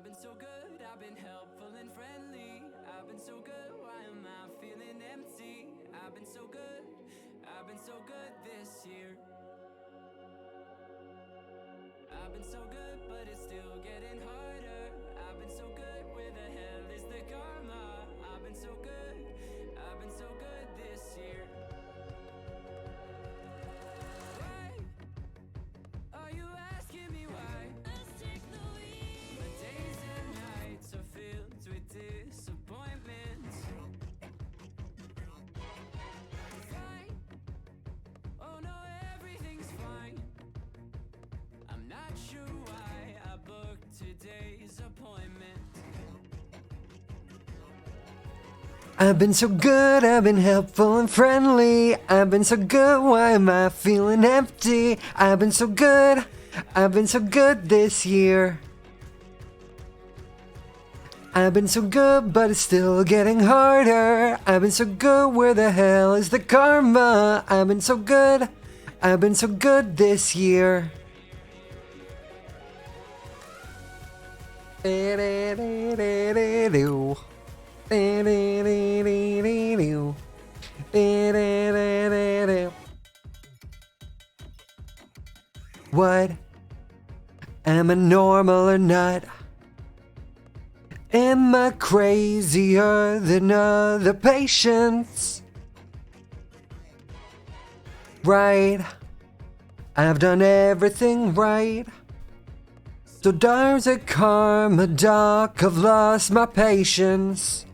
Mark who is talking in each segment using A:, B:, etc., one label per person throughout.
A: I've been so good, I've been helpful and friendly. I've been so good, why am I feeling empty? I've been so good, I've been so good this year. I've been so good, but it's still getting harder. I've been so good, where the hell is the karma? I've been so good, I've been so good this year. Why are you asking me why? Let's take the lead. My days and nights are filled with disappointments. Fine, oh no, everything's fine. I'm not sure why I booked today's appointment.
B: I've been so good, I've been helpful and friendly. I've been so good, why am I feeling empty? I've been so good, I've been so good this year. I've been so good, but it's still getting harder. I've been so good, where the hell is the karma? I've been so good, I've been so good this year. What? Am I normal or not? Am I crazier than other patients? Right, I've done everything right. So there's a karma doc, I've lost my patience.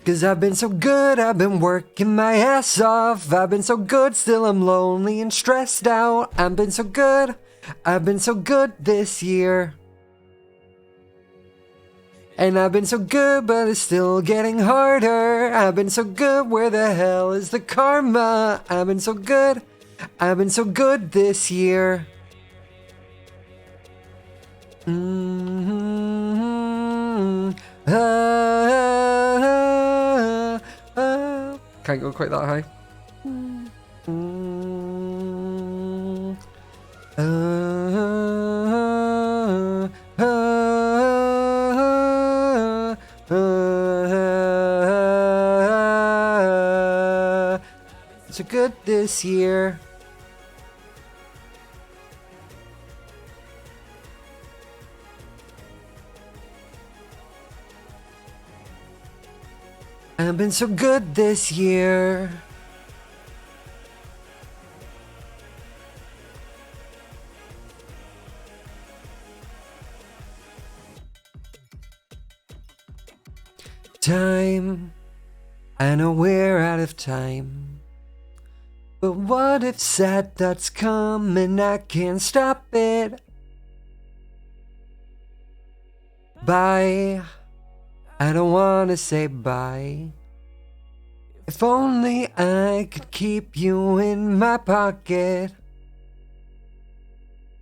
B: 'Cause I've been so good, I've been working my ass off. I've been so good, still I'm lonely and stressed out. I've been so good, I've been so good this year. And I've been so good, but it's still getting harder. I've been so good, where the hell is the karma? I've been so good, I've been so good this year. Can't go quite that high. So good this year. I've been so good this year. Time, I know we're out of time. But what if sad thoughts come and I can't stop it? Bye, I don't wanna say bye. If only I could keep you in my pocket.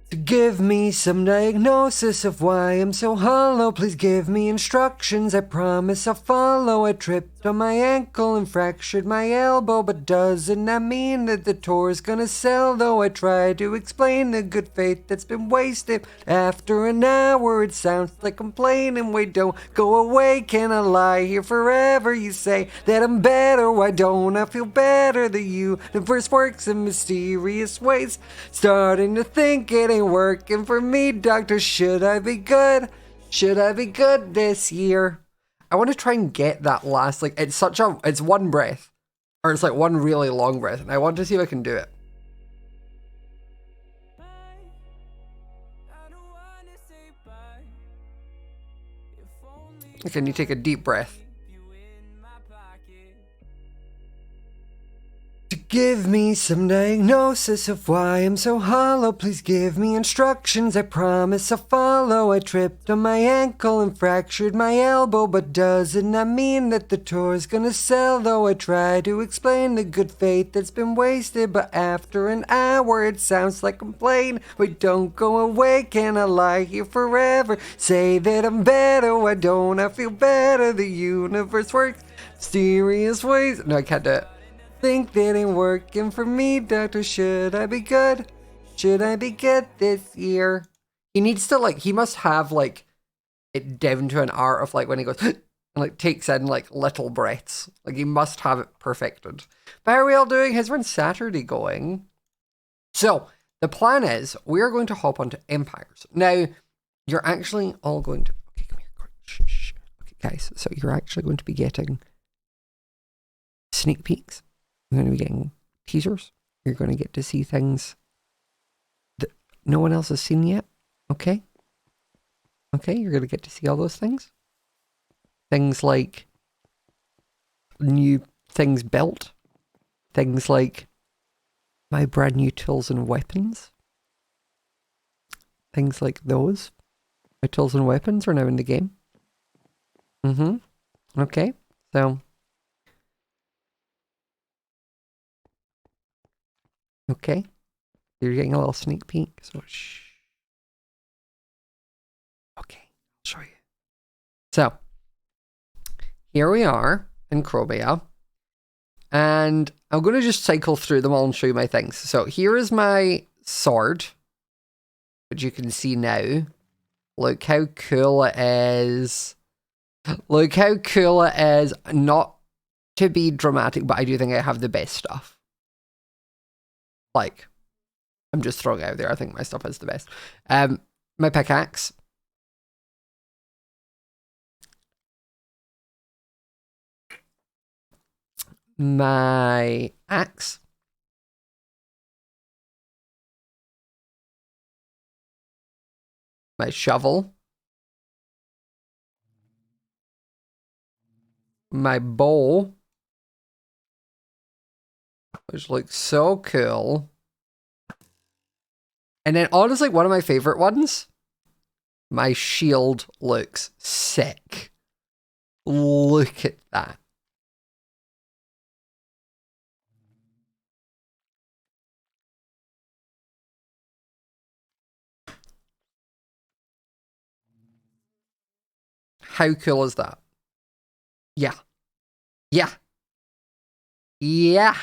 B: To give me some diagnosis of why I'm so hollow. Please give me instructions, I promise I'll follow. I tripped on my ankle and fractured my elbow, but doesn't that mean that the tour's gonna sell? Though I try to explain the good faith that's been wasted. After an hour it sounds like complaining. Wait, don't go away, can I lie here forever? You say that I'm better, why don't I feel better? The universe works in mysterious ways. Starting to think it ain't working for me, doctor. Should I be good? Should I be good this year? I want to try and get that last, like, it's one breath, or it's like one really long breath, and I want to see if I can do it.
A: Bye, I don't wanna say bye. If only
B: Can you take a deep breath?
A: keep you in my pocket.
B: To give me some diagnosis of why I'm so hollow. Please give me instructions, I promise I'll follow. I tripped on my ankle and fractured my elbow, but doesn't that mean that the tour's gonna sell? Though I try to explain the good faith that's been wasted, but after an hour it sounds like complain. Wait, don't go away, can I lie here forever? Say that I'm better, why don't I feel better? The universe works mysterious ways. No, I can't do it. Think that ain't working for me, doctor. Should I be good? Should I be good this year? He needs to, like, he must have, like, it down to an art of, like, when he goes, and, like, takes in, like, little breaths. Like, he must have it perfected. But how are we all doing? How's one Saturday going? So, the plan is, we're going to hop onto Empires. Now, you're actually all going to, okay, come here. Shh, shh. Okay, guys, so you're actually going to be getting sneak peeks. You're going to be getting teasers. You're going to get to see things that no one else has seen yet. Okay? Okay, you're going to get to see all those things. Things like new things built. Things like my brand new tools and weapons. Things like those. My tools and weapons are now in the game. Okay, so. Okay. You're getting a little sneak peek, so shh. Okay, I'll show you. So, here we are in Crobia. And I'm going to just cycle through them all and show you my things. So, here is my sword, which you can see now. Look how cool it is. Look how cool it is. Not to be dramatic, but I do think I have the best stuff. Like, I'm just throwing it out there. I think my stuff is the best. My pickaxe. My axe. My shovel. My bow. Which looks so cool. And then honestly, one of my favorite ones. My shield looks sick. Look at that. How cool is that? Yeah. Yeah. Yeah.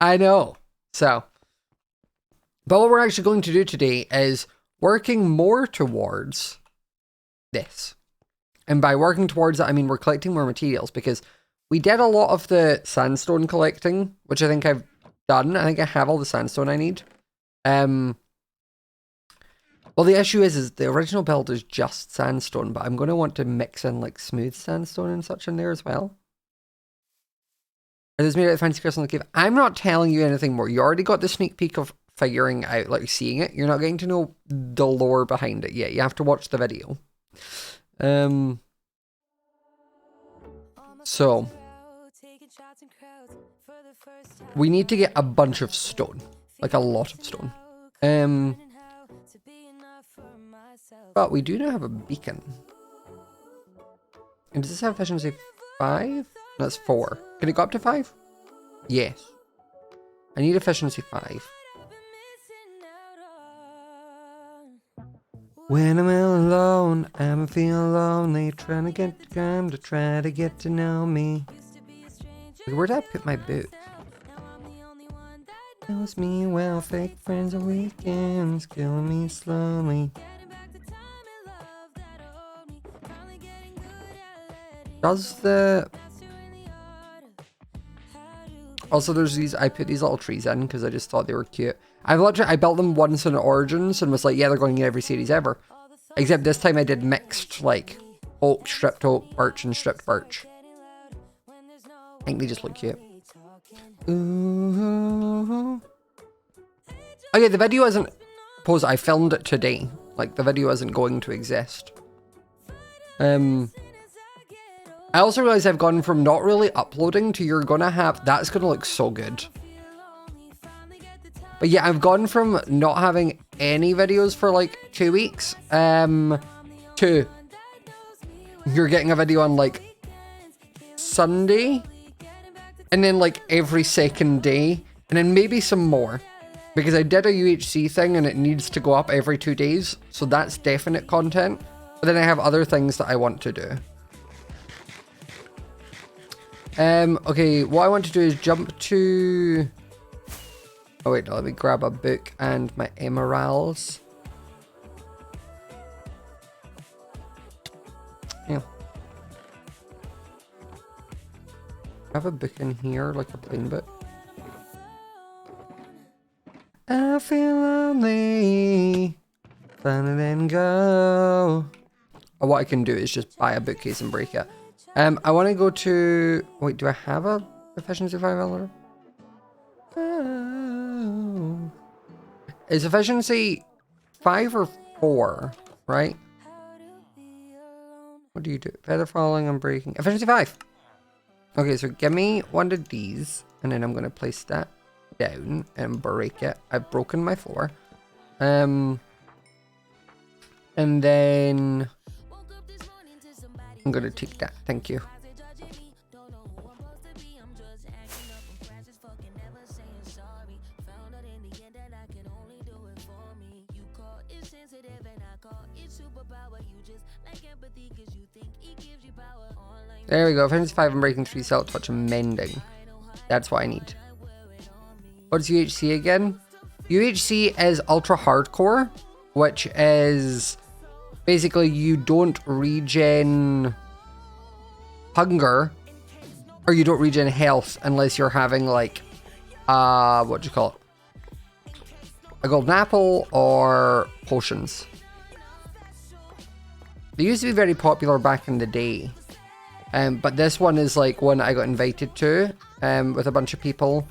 B: I know. So, but what we're actually going to do today is working more towards this. And by working towards it, I mean we're collecting more materials because we did a lot of the sandstone collecting, which I think I've done. I think I have all the sandstone I need. Well, the issue is the original build is just sandstone, but I'm going to want to mix in like smooth sandstone and such in there as well. Are those made out of fancy crystal in the cave? I'm not telling you anything more. You already got the sneak peek of figuring out, like seeing it. You're not getting to know the lore behind it yet. You have to watch the video. So we need to get a bunch of stone, like a lot of stone. But we do now have a beacon. And does this have efficiency 5? That's 4. Can it go up to 5? Yes. I need efficiency 5. When I'm all alone, I'm feeling lonely, trying to get to come to try to get to know me. Where did I put my boot? Knows me well, fake friends and weekends kill me slowly. Does the... Also, there's these, I put these little trees in because I just thought they were cute. I built them once in Origins and was like, yeah, they're going in every series ever. Except this time I did mixed, like, oak, stripped oak, birch, and stripped birch. I think they just look cute. Ooh. Okay, the video isn't... Suppose I filmed it today. Like, the video isn't going to exist. I also realized I've gone from not really uploading to you're gonna have... That's gonna look so good. But yeah, I've gone from not having any videos for like 2 weeks, to you're getting a video on like Sunday, and then like every second day, and then maybe some more. Because I did a UHC thing and it needs to go up every 2 days, so that's definite content. But then I have other things that I want to do. Okay, what I want to do is jump to... Oh wait, no, let me grab a book and my emeralds. I have a book in here, like a plain book. I feel lonely. Fun and go. Or what I can do is just buy a bookcase and break it. I want to go to... Wait, do I have a efficiency 5 elevator? Oh. Is efficiency 5 or 4, right? What do you do? Feather falling and breaking. Efficiency 5. Okay, so give me one of these. And then I'm going to place that down and break it. I've broken my floor. And then I'm going to take that. Thank you. There we go. Efficiency 5 and breaking 3 cell touch and mending. That's what I need. What's UHC again? UHC is ultra hardcore, which is basically you don't regen hunger or you don't regen health unless you're having like what do you call it? A golden apple or potions. They used to be very popular back in the day. But this one is like one I got invited to with a bunch of people.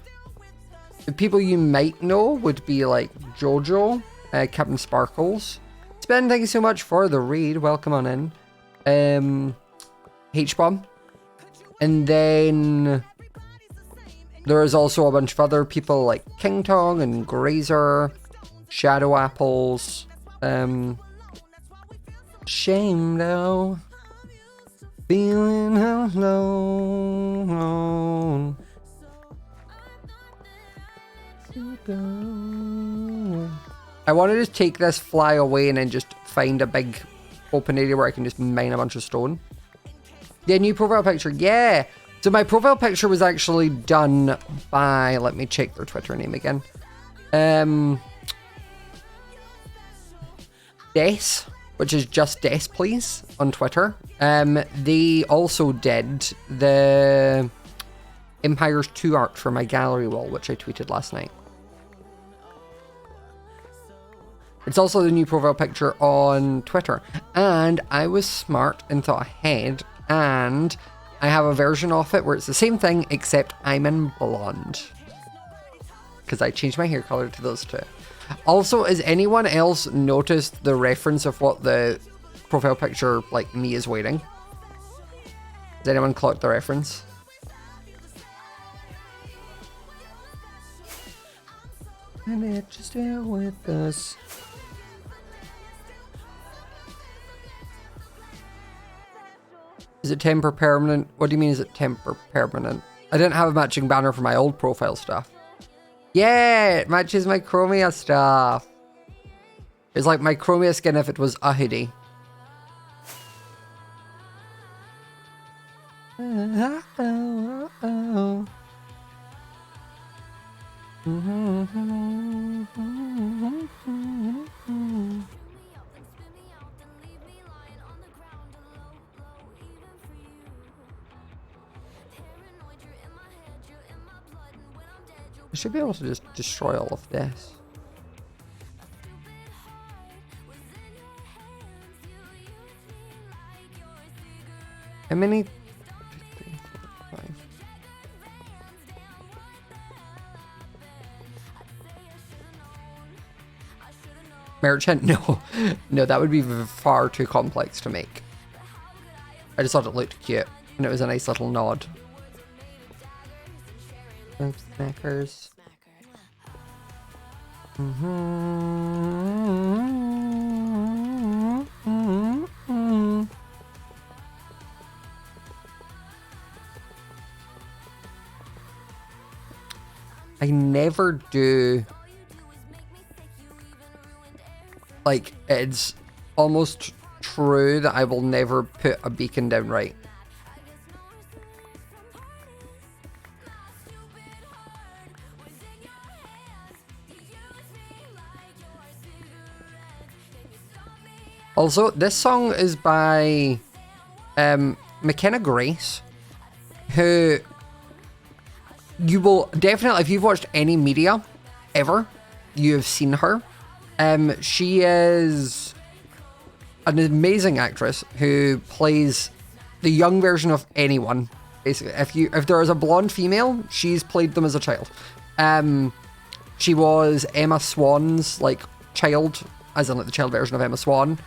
B: The people you might know would be like Jojo, Captain Sparkles. Spin, thank you so much for the raid. Welcome on in. H-Bomb. And then there is also a bunch of other people like King Tong and Grazer, Shadow Apples. Shame though. Feeling alone. I want to just take this fly away and then just find a big open area where I can just mine a bunch of stone. Yeah, new profile picture. Yeah. So my profile picture was actually done by, let me check their Twitter name again. Des, which is just Des Please on Twitter. They also did the Empires 2 art for my gallery wall, which I tweeted last night. It's also the new profile picture on Twitter. And I was smart and thought ahead, and I have a version of it where it's the same thing, except I'm in blonde. Because I changed my hair color to those two. Also, has anyone else noticed the reference of what the profile picture, like me, is wearing? Has anyone clocked the reference? And it just stay with us. Is it temper permanent? What do you mean is it temper permanent? I didn't have a matching banner for my old profile stuff. Yeah, it matches my Chromia stuff. It's like my Chromia skin if it was a hoodie. I should be able to just destroy all of this. How many? 15, 45. Merchant? No. No, that would be far too complex to make. I just thought it looked cute. And it was a nice little nod. Snackers. I never do. Like, it's almost true that I will never put a beacon down right. Also, this song is by McKenna Grace, who you will definitely, if you've watched any media ever, you have seen her. She is an amazing actress who plays the young version of anyone. Basically, if there is a blonde female, she's played them as a child. She was Emma Swan's like child, as in like the child version of Emma Swan.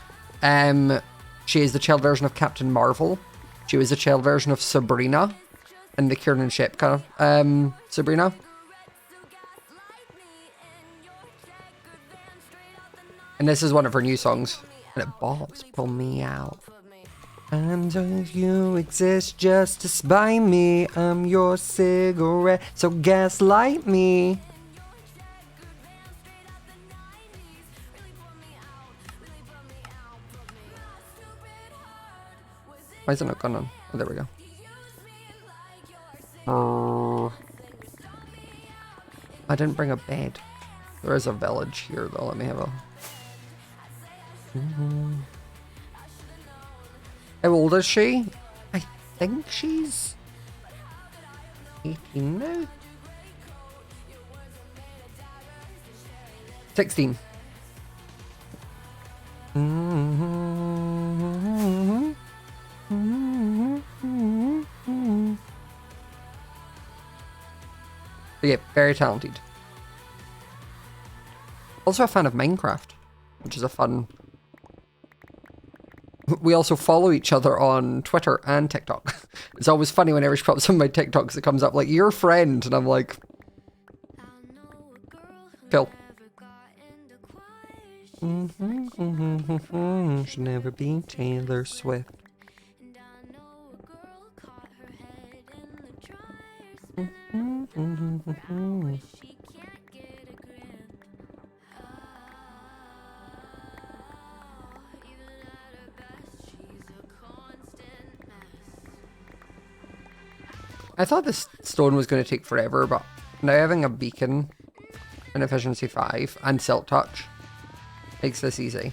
B: She is the child version of Captain Marvel. She was the child version of Sabrina, and the Kiernan Shep kind of Sabrina. And this is one of her new songs, and it bops, pull me out. And you exist just to spite me. I'm your cigarette, so gaslight me. Why is it not going on? Oh, there we go. I didn't bring a bed. There is a village here, though. Let me have a... How old is she? I think she's 18 now. 16. But yeah, very talented. Also a fan of Minecraft, which is a fun... We also follow each other on Twitter and TikTok. It's always funny whenever she pops on my TikToks, it comes up like, your friend, and I'm like... Cool. Should never be Taylor Swift. I thought this stone was going to take forever, but now having a beacon in efficiency 5 and Silk Touch makes this easy.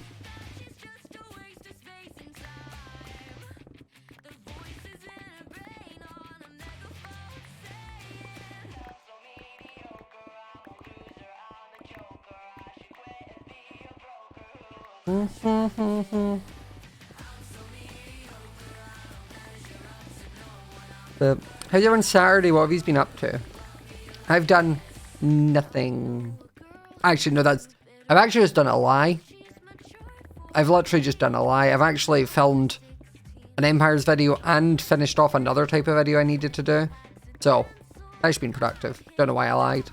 B: But how's everyone Saturday? What have you been up to? I've done nothing. Actually, no, I've actually just done a lie. I've literally just done a lie. I've actually filmed an Empires video and finished off another type of video I needed to do. So, I've just been productive. Don't know why I lied.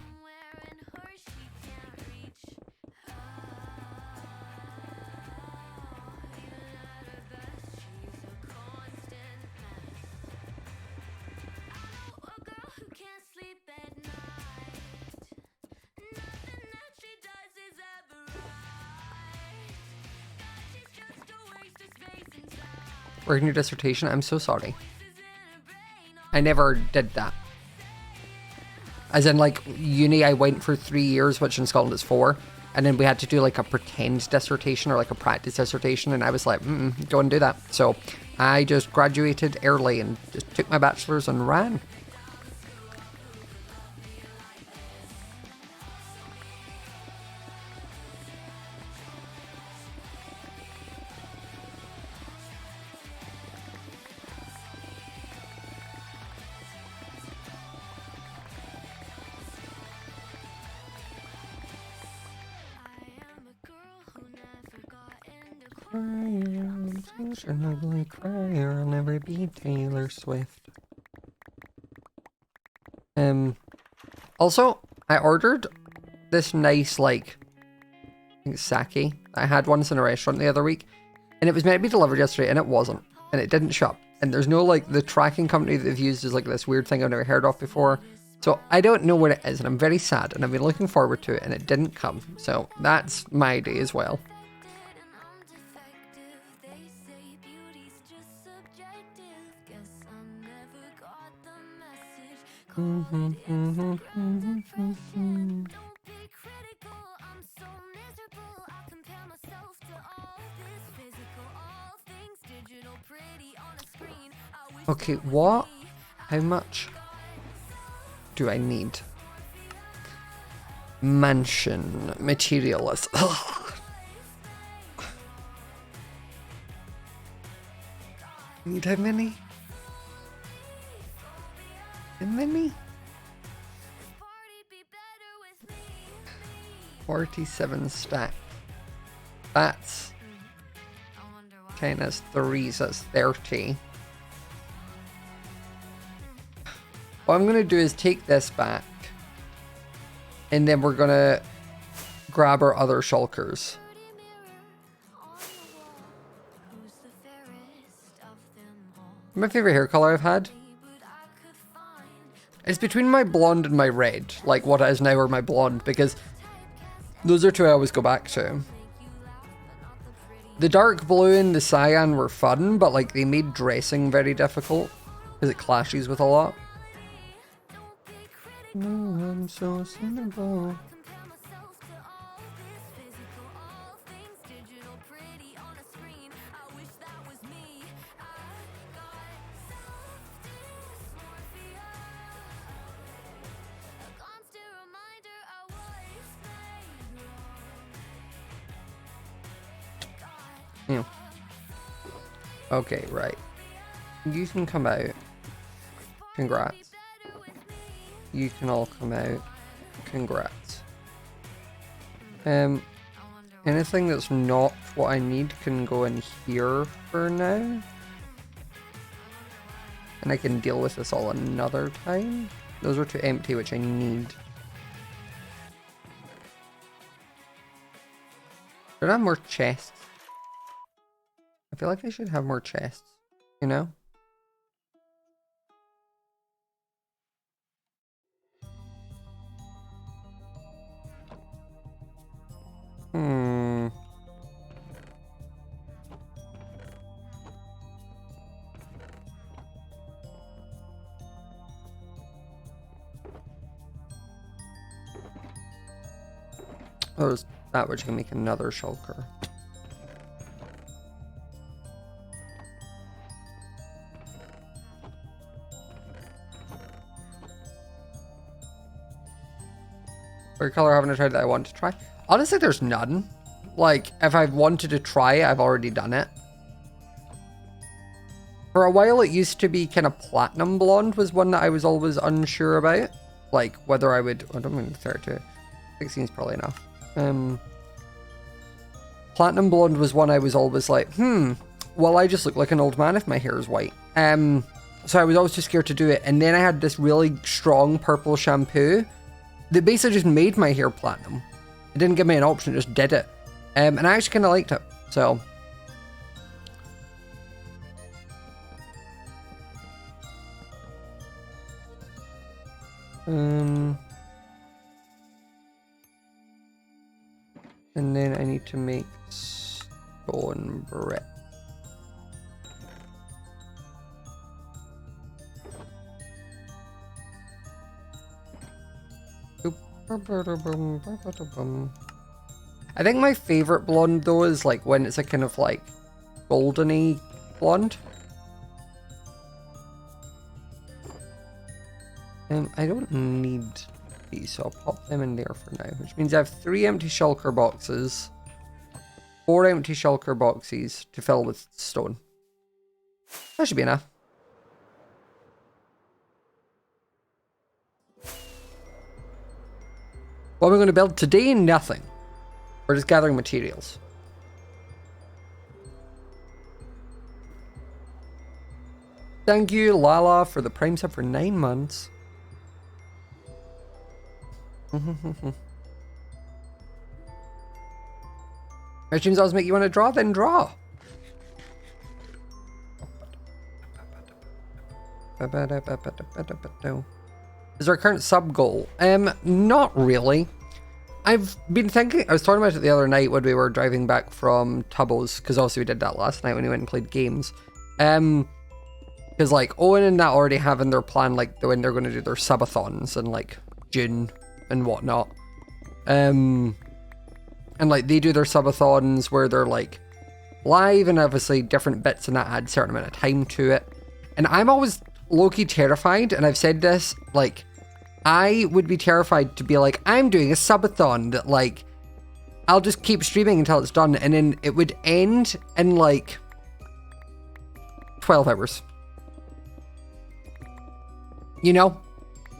B: Working your dissertation? I'm so sorry. I never did that. As in, like, uni, I went for 3 years, which in Scotland is 4. And then we had to do, like, a pretend dissertation or, like, a practice dissertation. And I was like, go and do that. So I just graduated early and just took my bachelor's and ran. An ugly crier, I'll never be Taylor Swift. Also, I ordered this nice, like, I think it's sake I had once in a restaurant the other week, and it was meant to be delivered yesterday, and it wasn't, and it didn't show up, and there's no, like, the tracking company that they've used is, like, this weird thing I've never heard of before, so I don't know what it is, and I'm very sad, and I've been looking forward to it, and it didn't come, so that's my day as well. Okay, what? How much? do I need? Mansion materialist. Ugh. Need how many? How many? 47 stack. That's 10 as 3, so that's 30. What I'm going to do is take this back. And then we're going to grab our other shulkers. My favorite hair color I've had? It's between my blonde and my red. Like what it is now or my blonde. Because those are two I always go back to. The dark blue and the cyan were fun. But like they made dressing very difficult. Because it clashes with a lot. No, I'm so cynical. Yeah. Okay, right. You can come out. Congrats. You can all come out. Congrats. Anything that's not what I need can go in here for now. And I can deal with this all another time. Those are 2 empty, which I need. Should I have more chests? I feel like I should have more chests, you know? Oh, there's that which can make another shulker. What color haven't I tried that I want to try? Honestly, there's none. Like, if I've wanted to try it, I've already done it. For a while, it used to be kind of platinum blonde was one that I was always unsure about. Like, whether I would... I don't mean 32. 16 is probably enough. Platinum blonde was one I was always like, well, I just look like an old man if my hair is white. So I was always too scared to do it. And then I had this really strong purple shampoo that basically just made my hair platinum. It didn't give me an option, it just did it. And I actually kind of liked it, so. And then I need to make stone brick. I think my favorite blonde though is like when it's a kind of like goldeny blonde. I don't need these, so I'll pop them in there for now, which means I have 3 empty shulker boxes, 4 empty shulker boxes to fill with stone. That should be enough. What am I going to build today? Nothing. We're just gathering materials. Thank you, Lala, for the Prime sub for 9 months. My streams always make you want to draw, then draw. Is our current sub goal? Not really. I've been thinking, I was talking about it the other night when we were driving back from Tubbo's, because obviously we did that last night when we went and played games. Because like Owen and that already have in their plan like when they're going to do their subathons in like June and whatnot. And like they do their subathons where they're like live and obviously different bits and that add a certain amount of time to it. And I'm always low-key terrified, and I've said this like I would be terrified to be like, I'm doing a subathon that like, I'll just keep streaming until it's done, and then it would end in like 12 hours. You know?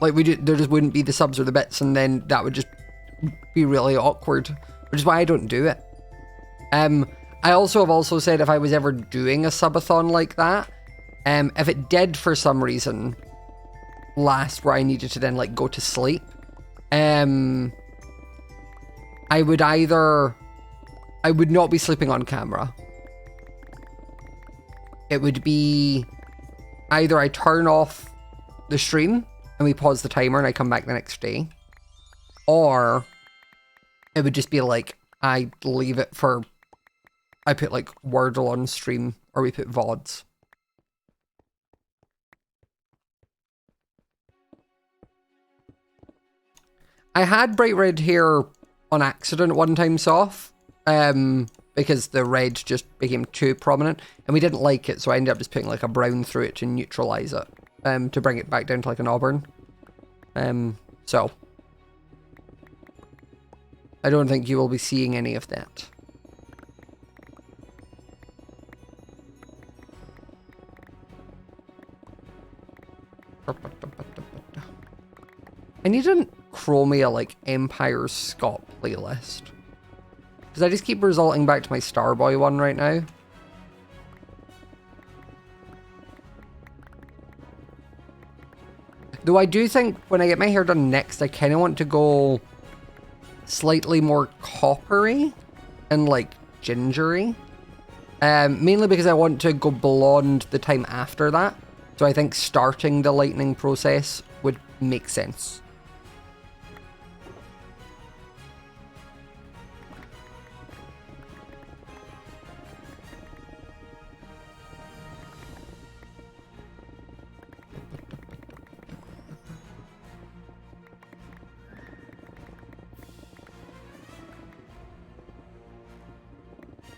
B: Like there just wouldn't be the subs or the bits, and then that would just be really awkward, which is why I don't do it. I also have also said if I was ever doing a subathon like that, if it did for some reason last where I needed to then like go to sleep, I would not be sleeping on camera. It would be either I turn off the stream and we pause the timer and I come back the next day, or it would just be like I leave it for, I put like Wordle on stream, or we put VODs. I had bright red hair on accident one time, Soph, because the red just became too prominent, and we didn't like it, so I ended up just putting like a brown through it to neutralize it, to bring it back down to like an auburn. So I don't think you will be seeing any of that. I need a Chromia like Empire Scott playlist, because I just keep resorting back to my Starboy one right now. Though I do think when I get my hair done next, I kind of want to go slightly more coppery and like gingery. Mainly because I want to go blonde the time after that. So I think starting the lightening process would make sense.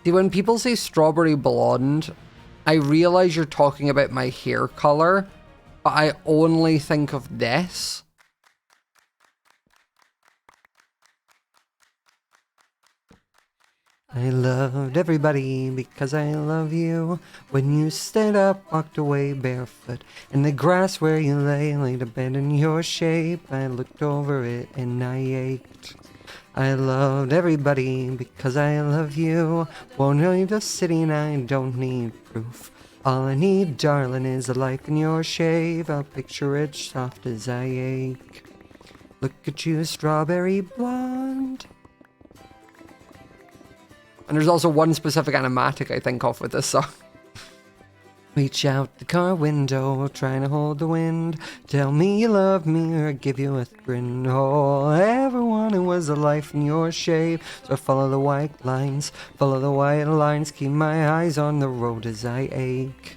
B: See, when people say strawberry blonde, I realize you're talking about my hair color, but I only think of this. I loved everybody because I love you. When you stood up, walked away barefoot, in the grass where you lay, laid a bed in your shape. I looked over it and I ached. I loved everybody because I love you. Won't leave the city and I don't need proof. All I need, darling, is a life in your shave. I'll picture it soft as I ache. Look at you, strawberry blonde. And there's also one specific animatic I think of with this song. Reach out the car window, trying to hold the wind. Tell me you love me or give you a grin. All I ever wanted was a life in your shape. So I follow the white lines, keep my eyes on the road as I ache.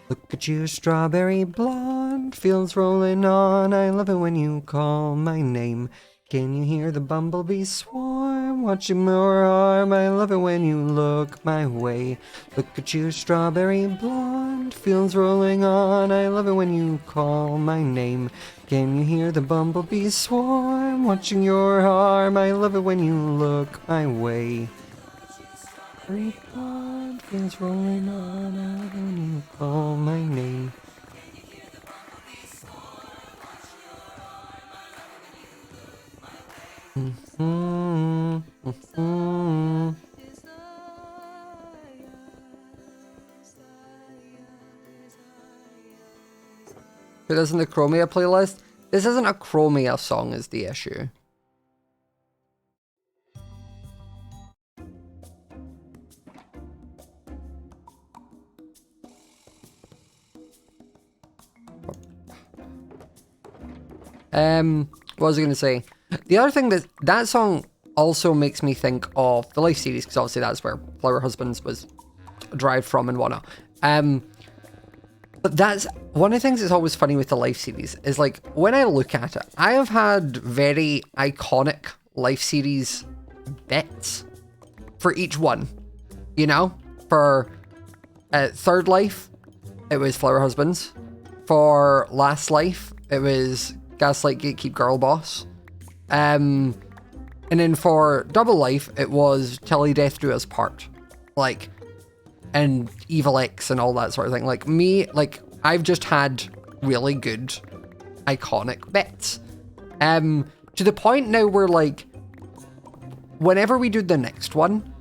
B: Look at you, strawberry blonde, fields rolling on. I love it when you call my name. Can you hear the bumblebees swarm, watching more arm? I love it when you look my way. Look at you, strawberry blonde, fields rolling on. I love it when you call my name. Can you hear the bumblebees swarm, watching your arm? I love it when you look my way. Strawberry blonde, fields rolling on. I love it when you call my name. Who doesn't the Chromia playlist? This isn't a Chromia song is the issue. What was I going to say? The other thing that song also makes me think of the Life series, because obviously that's where Flower Husbands was derived from and whatnot. But that's one of the things that's always funny with the Life series is like when I look at it, I have had very iconic Life series bits for each one. You know, for Third Life, it was Flower Husbands. For Last Life, it was Gaslight, Gatekeep, Girl Boss. And then for Double Life, it was Tilly Death Do Us Part. Like, and Evil X and all that sort of thing. Like, I've just had really good, iconic bits. To the point now where, like, whenever we do the next one,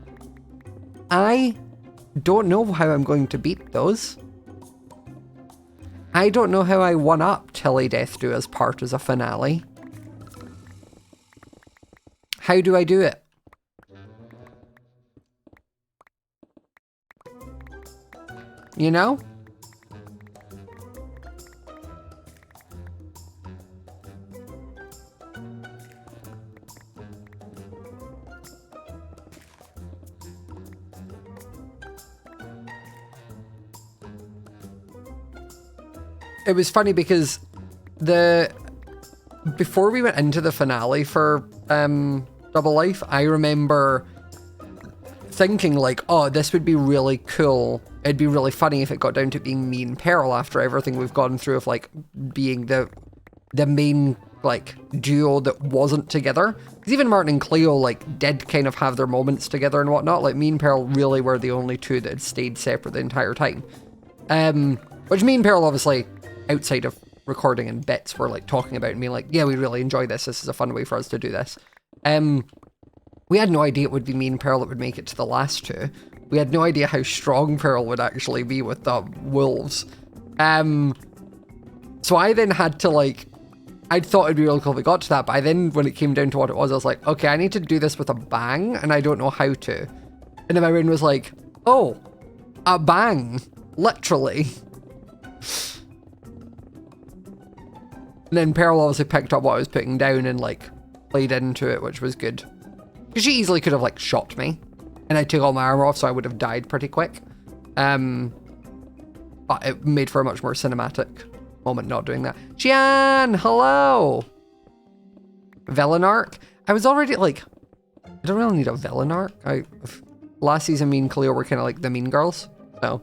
B: I don't know how I'm going to beat those. I don't know how I one-up Tilly Death Do Us Part as a finale. How do I do it? You know? It was funny because before we went into the finale for Double Life, I remember thinking like, oh, this would be really cool. It'd be really funny if it got down to being me and Pearl after everything we've gone through of like being the main like duo that wasn't together. Because even Martin and Cleo like did kind of have their moments together and whatnot. Like me and Pearl really were the only two that had stayed separate the entire time. Which me and Pearl obviously, outside of recording and bits, were like talking about and being like, yeah, we really enjoy this. This is a fun way for us to do this. We had no idea it would be me and Pearl that would make it to the last two. We had no idea how strong Pearl would actually be with the wolves. So I then had to like, I thought it'd be really cool if it got to that, but then when it came down to what it was, I was like, okay, I need to do this with a bang, and I don't know how to. And then my brain was like, oh, a bang, literally. And then Pearl obviously picked up what I was putting down and like played into it, which was good. Because she easily could have like shot me. And I took all my armor off, so I would have died pretty quick. But it made for a much more cinematic moment not doing that. Jian, hello! Villain arc? I was already like, I don't really need a villain arc. Last season me and Cleo were kind of like the mean girls, so.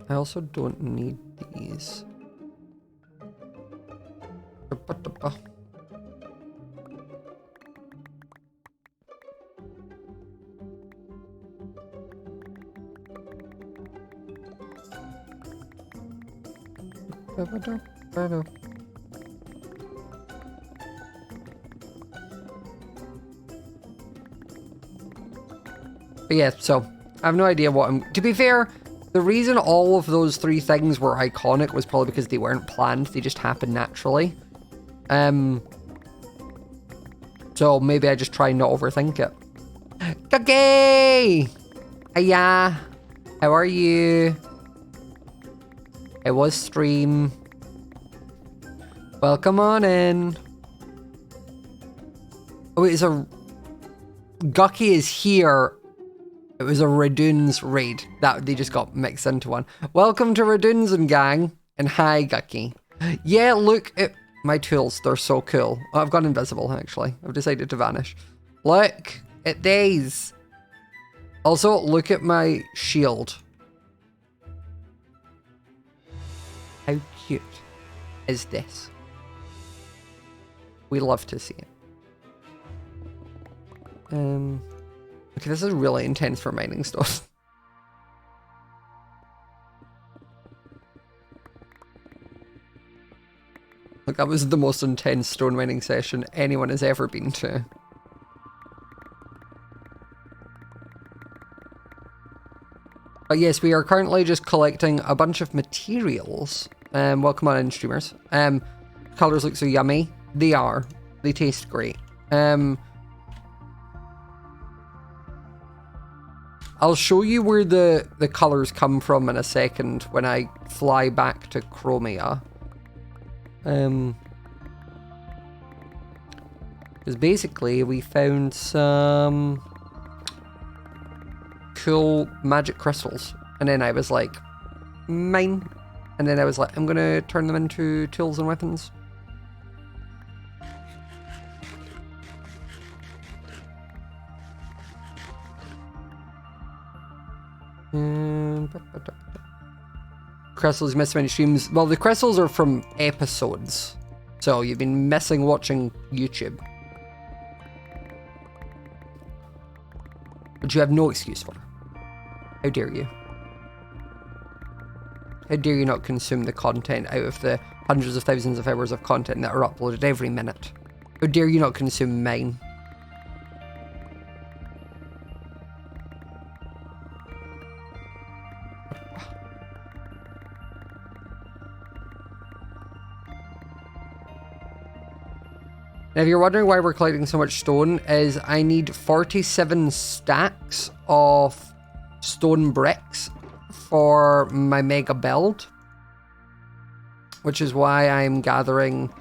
B: I also don't need these. But yeah, so I have no idea what I'm. To be fair, the reason all of those three things were iconic was probably because they weren't planned, they just happened naturally. So maybe I just try not overthink it. Kage! Hiya! How are you? It was stream. Welcome on in. Oh, it's a... Gucky is here. It was a Radoons raid. That they just got mixed into one. Welcome to Radoons and gang. And hi, Gucky. Yeah, look at my tools. They're so cool. Oh, I've gone invisible, actually. I've decided to vanish. Look at these. Also, look at my shield. How cute is this? We love to see it. Okay, this is really intense for mining stuff. Like, that was the most intense stone mining session anyone has ever been to. But yes, we are currently just collecting a bunch of materials. Welcome on in, streamers. Colors look so yummy. They are. They taste great. I'll show you where the colors come from in a second when I fly back to Chromia. Because basically we found some cool magic crystals, and then I was like, mine. And then I was like, I'm gonna turn them into tools and weapons. Crystals missed many streams. Well, the crystals are from episodes. So you've been missing watching YouTube. Which you have no excuse for. How dare you? How dare you not consume the content out of the hundreds of thousands of hours of content that are uploaded every minute? How dare you not consume mine? Now, if you're wondering why we're collecting so much stone, is I need 47 stacks of stone bricks for my mega build, which is why I'm gathering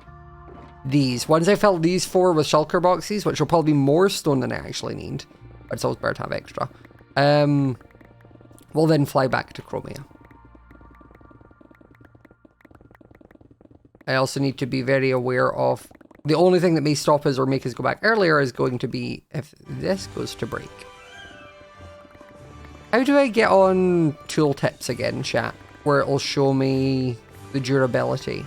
B: these. Once I fill these 4 with shulker boxes, which will probably be more stone than I actually need, but it's always better to have extra, we'll then fly back to Chromia. I also need to be very aware of the only thing that may stop us or make us go back earlier is going to be if this goes to break. How do I get on tooltips again, chat? Where it'll show me the durability.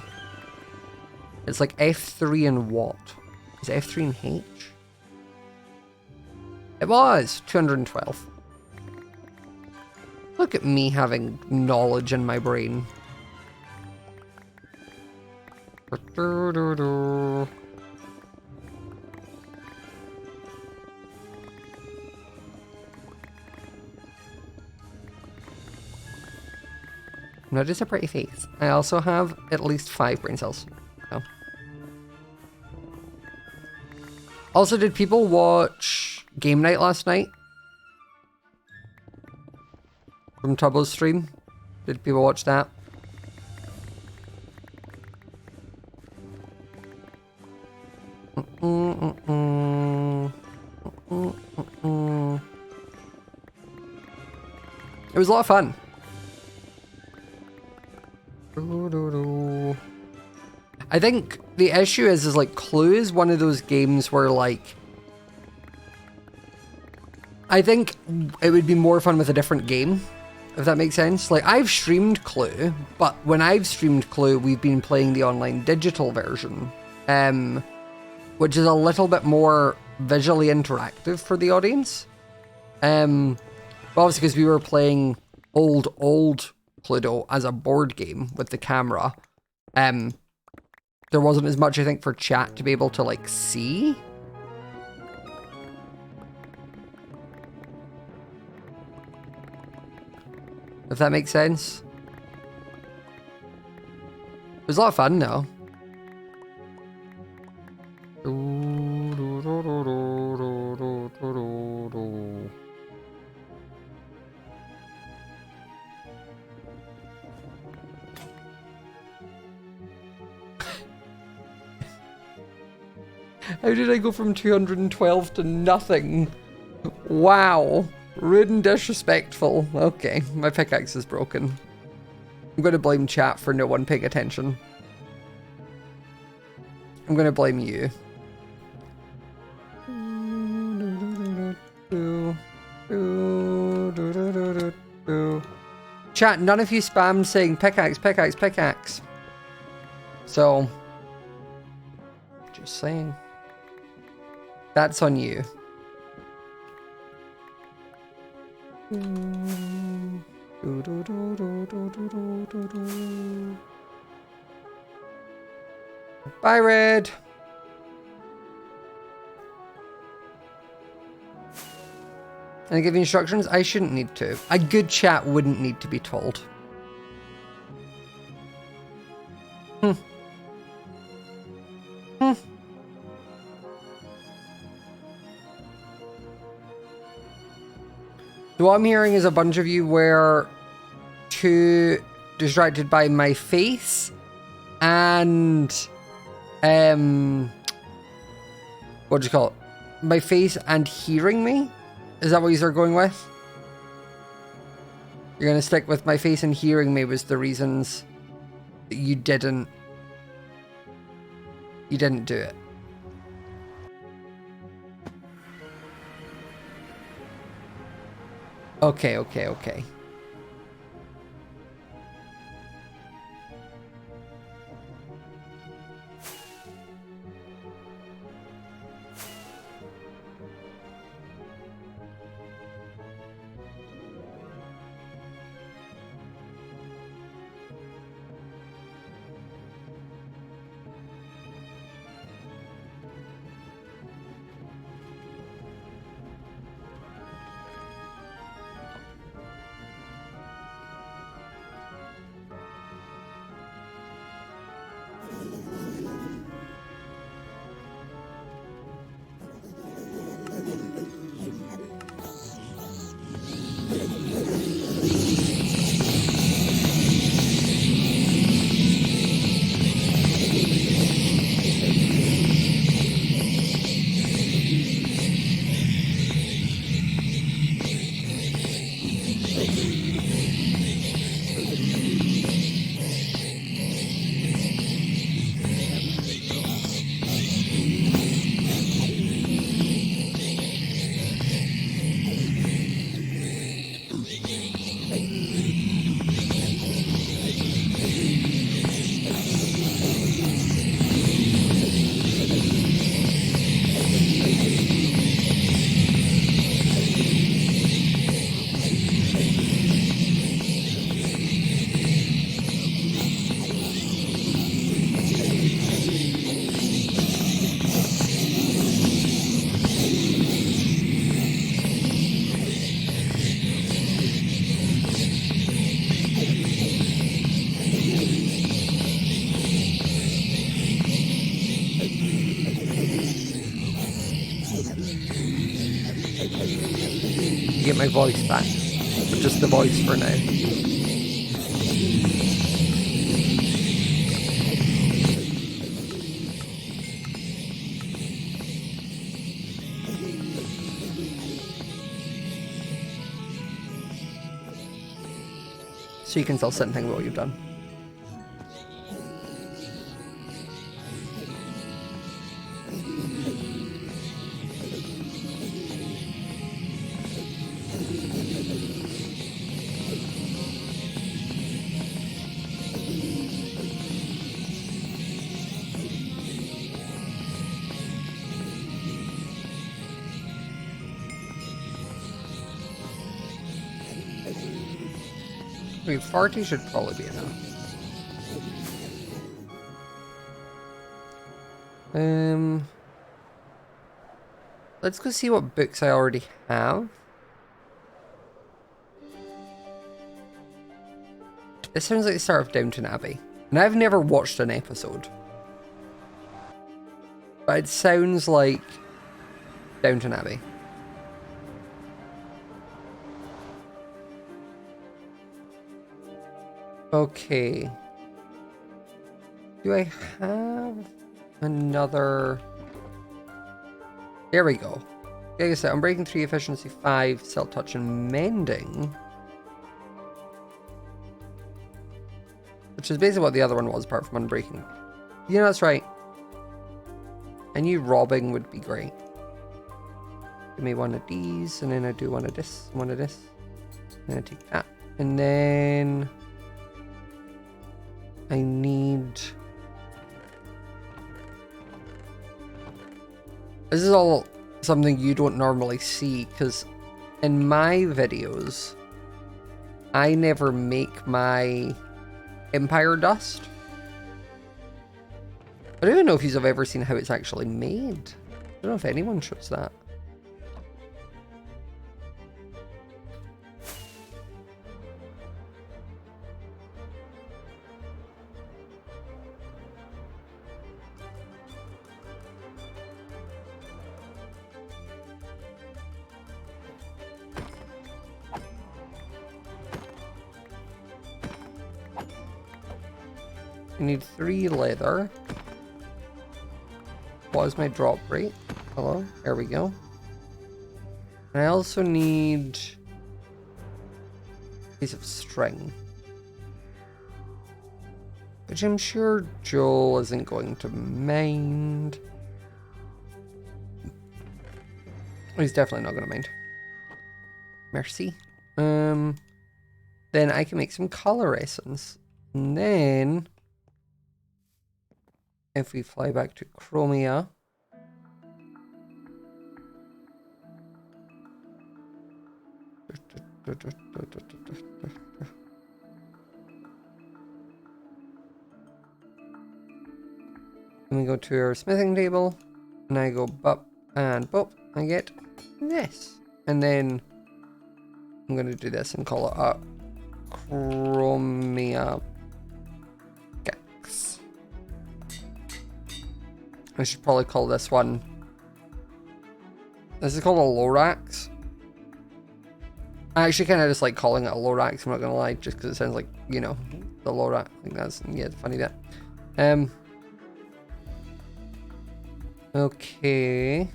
B: It's like F3 and what? Is it F3 and H? It was 212. Look at me having knowledge in my brain. Not just a pretty face. I also have at least 5 brain cells. Oh. Also, did people watch Game Night last night? From Tubbo's stream? Did people watch that? It was a lot of fun. I think the issue is like Clue is one of those games where like I think it would be more fun with a different game, if that makes sense. Like I've streamed Clue, but when I've streamed Clue, we've been playing the online digital version, which is a little bit more visually interactive for the audience. But obviously because we were playing old Cluedo as a board game with the camera, there wasn't as much, I think, for chat to be able to, like, see. If that makes sense. It was a lot of fun, though. How did I go from 212 to nothing? Wow. Rude and disrespectful. Okay, my pickaxe is broken. I'm going to blame chat for no one paying attention. I'm going to blame you. Chat, none of you spammed saying pickaxe, pickaxe, pickaxe. So, just saying. That's on you. Bye, Red. And I give you instructions? I shouldn't need to. A good chat wouldn't need to be told. So what I'm hearing is a bunch of you were too distracted by my face and what do you call it? My face and hearing me? Is that what you're going with? You're gonna stick with my face and hearing me was the reasons that you didn't do it. Okay. get my voice back. But just the voice for now. So you can still sit and think about what you've done. I mean, 40 should probably be enough. Let's go see what books I already have. This sounds like the start of Downton Abbey. And I've never watched an episode. But it sounds like Downton Abbey. Okay. Do I have another... There we go. Like I said, Unbreaking 3, Efficiency 5, Silk Touch and Mending. Which is basically what the other one was, apart from Unbreaking. Yeah, that's right. I knew robbing would be great. Give me one of these, and then I do one of this, and then I take that. And then... I need... This is all something you don't normally see, because in my videos, I never make my Empire dust. I don't even know if you've ever seen how it's actually made. I don't know if anyone shows that. I need 3 leather. What is my drop rate? Hello, there we go. And I also need a piece of string, which I'm sure Joel isn't going to mind. He's definitely not going to mind. Merci. Then I can make some color essence, and then if we fly back to Chromia, and we go to our smithing table, and I go bop and bop, I get this, and then I'm going to do this and call it a Chromia Gex. I should probably call this one... This is called a Lorax. I actually kind of just like calling it a Lorax, I'm not going to lie, just because it sounds like, you know, the Lorax. I think that's, yeah, funny that. Okay.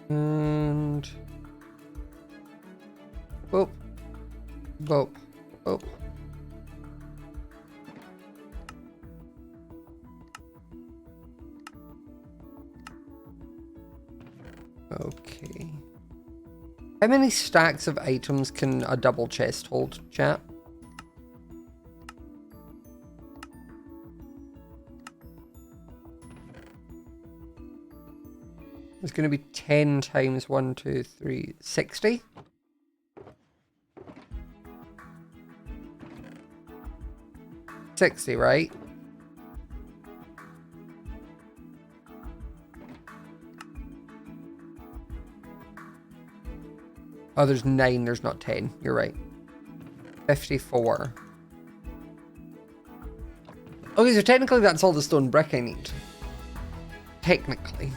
B: And... Boop. Boop. Boop. Okay. How many stacks of items can a double chest hold, chat? It's going to be 10 times 1, 2, 3, 60. $60, right? Oh, there's 9, there's not 10. You're right. 54. Okay, so technically that's all the stone brick I need. Technically.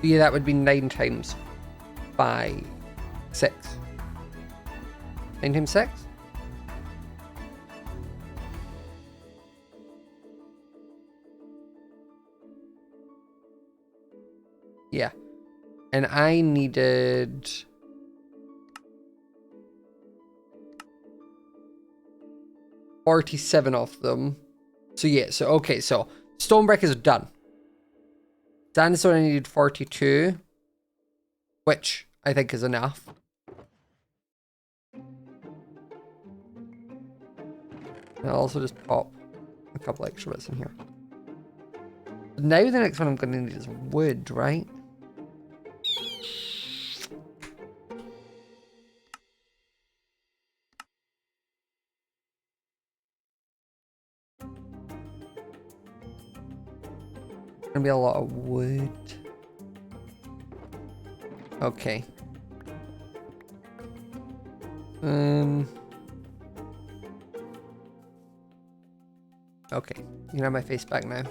B: Yeah, that would be 9 times 5, 6. 9 times 6? Yeah. And I needed... $47 of them. So yeah, so okay, so stone brick is done. Sandstone I needed 42, which I think is enough. And I'll also just pop a couple extra bits in here. Now the next one I'm going to need is wood, right? Gonna be a lot of wood. Okay. Okay. You can have my face back now.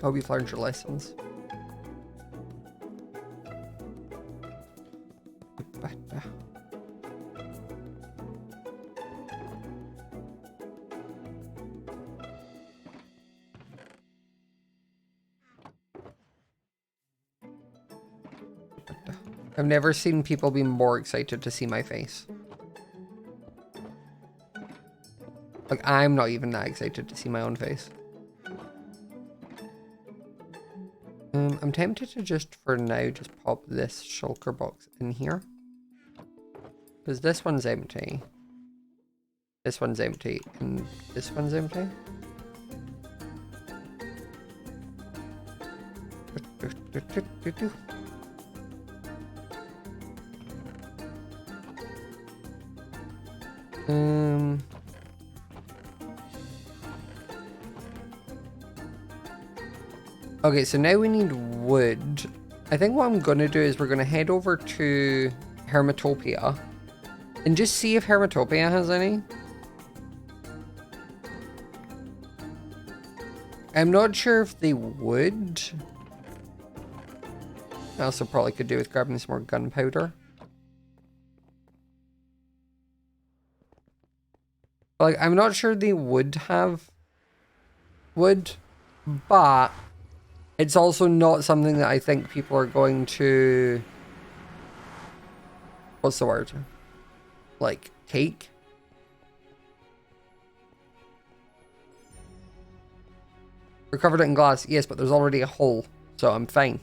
B: Hope you've learned your lessons. I've never seen people be more excited to see my face. Like, I'm not even that excited to see my own face. I'm tempted to just, for now, just pop this shulker box in here. Because this one's empty. This one's empty. And this one's empty. Okay, so now we need wood. I think what I'm gonna do is we're gonna head over to Hermitopia and just see if Hermitopia has any. I'm not sure if they would. I also probably could do with grabbing some more gunpowder. Like, I'm not sure they would have wood, but it's also not something that I think people are going to... What's the word? Like, take? We covered it in glass, yes, but there's already a hole, so I'm fine.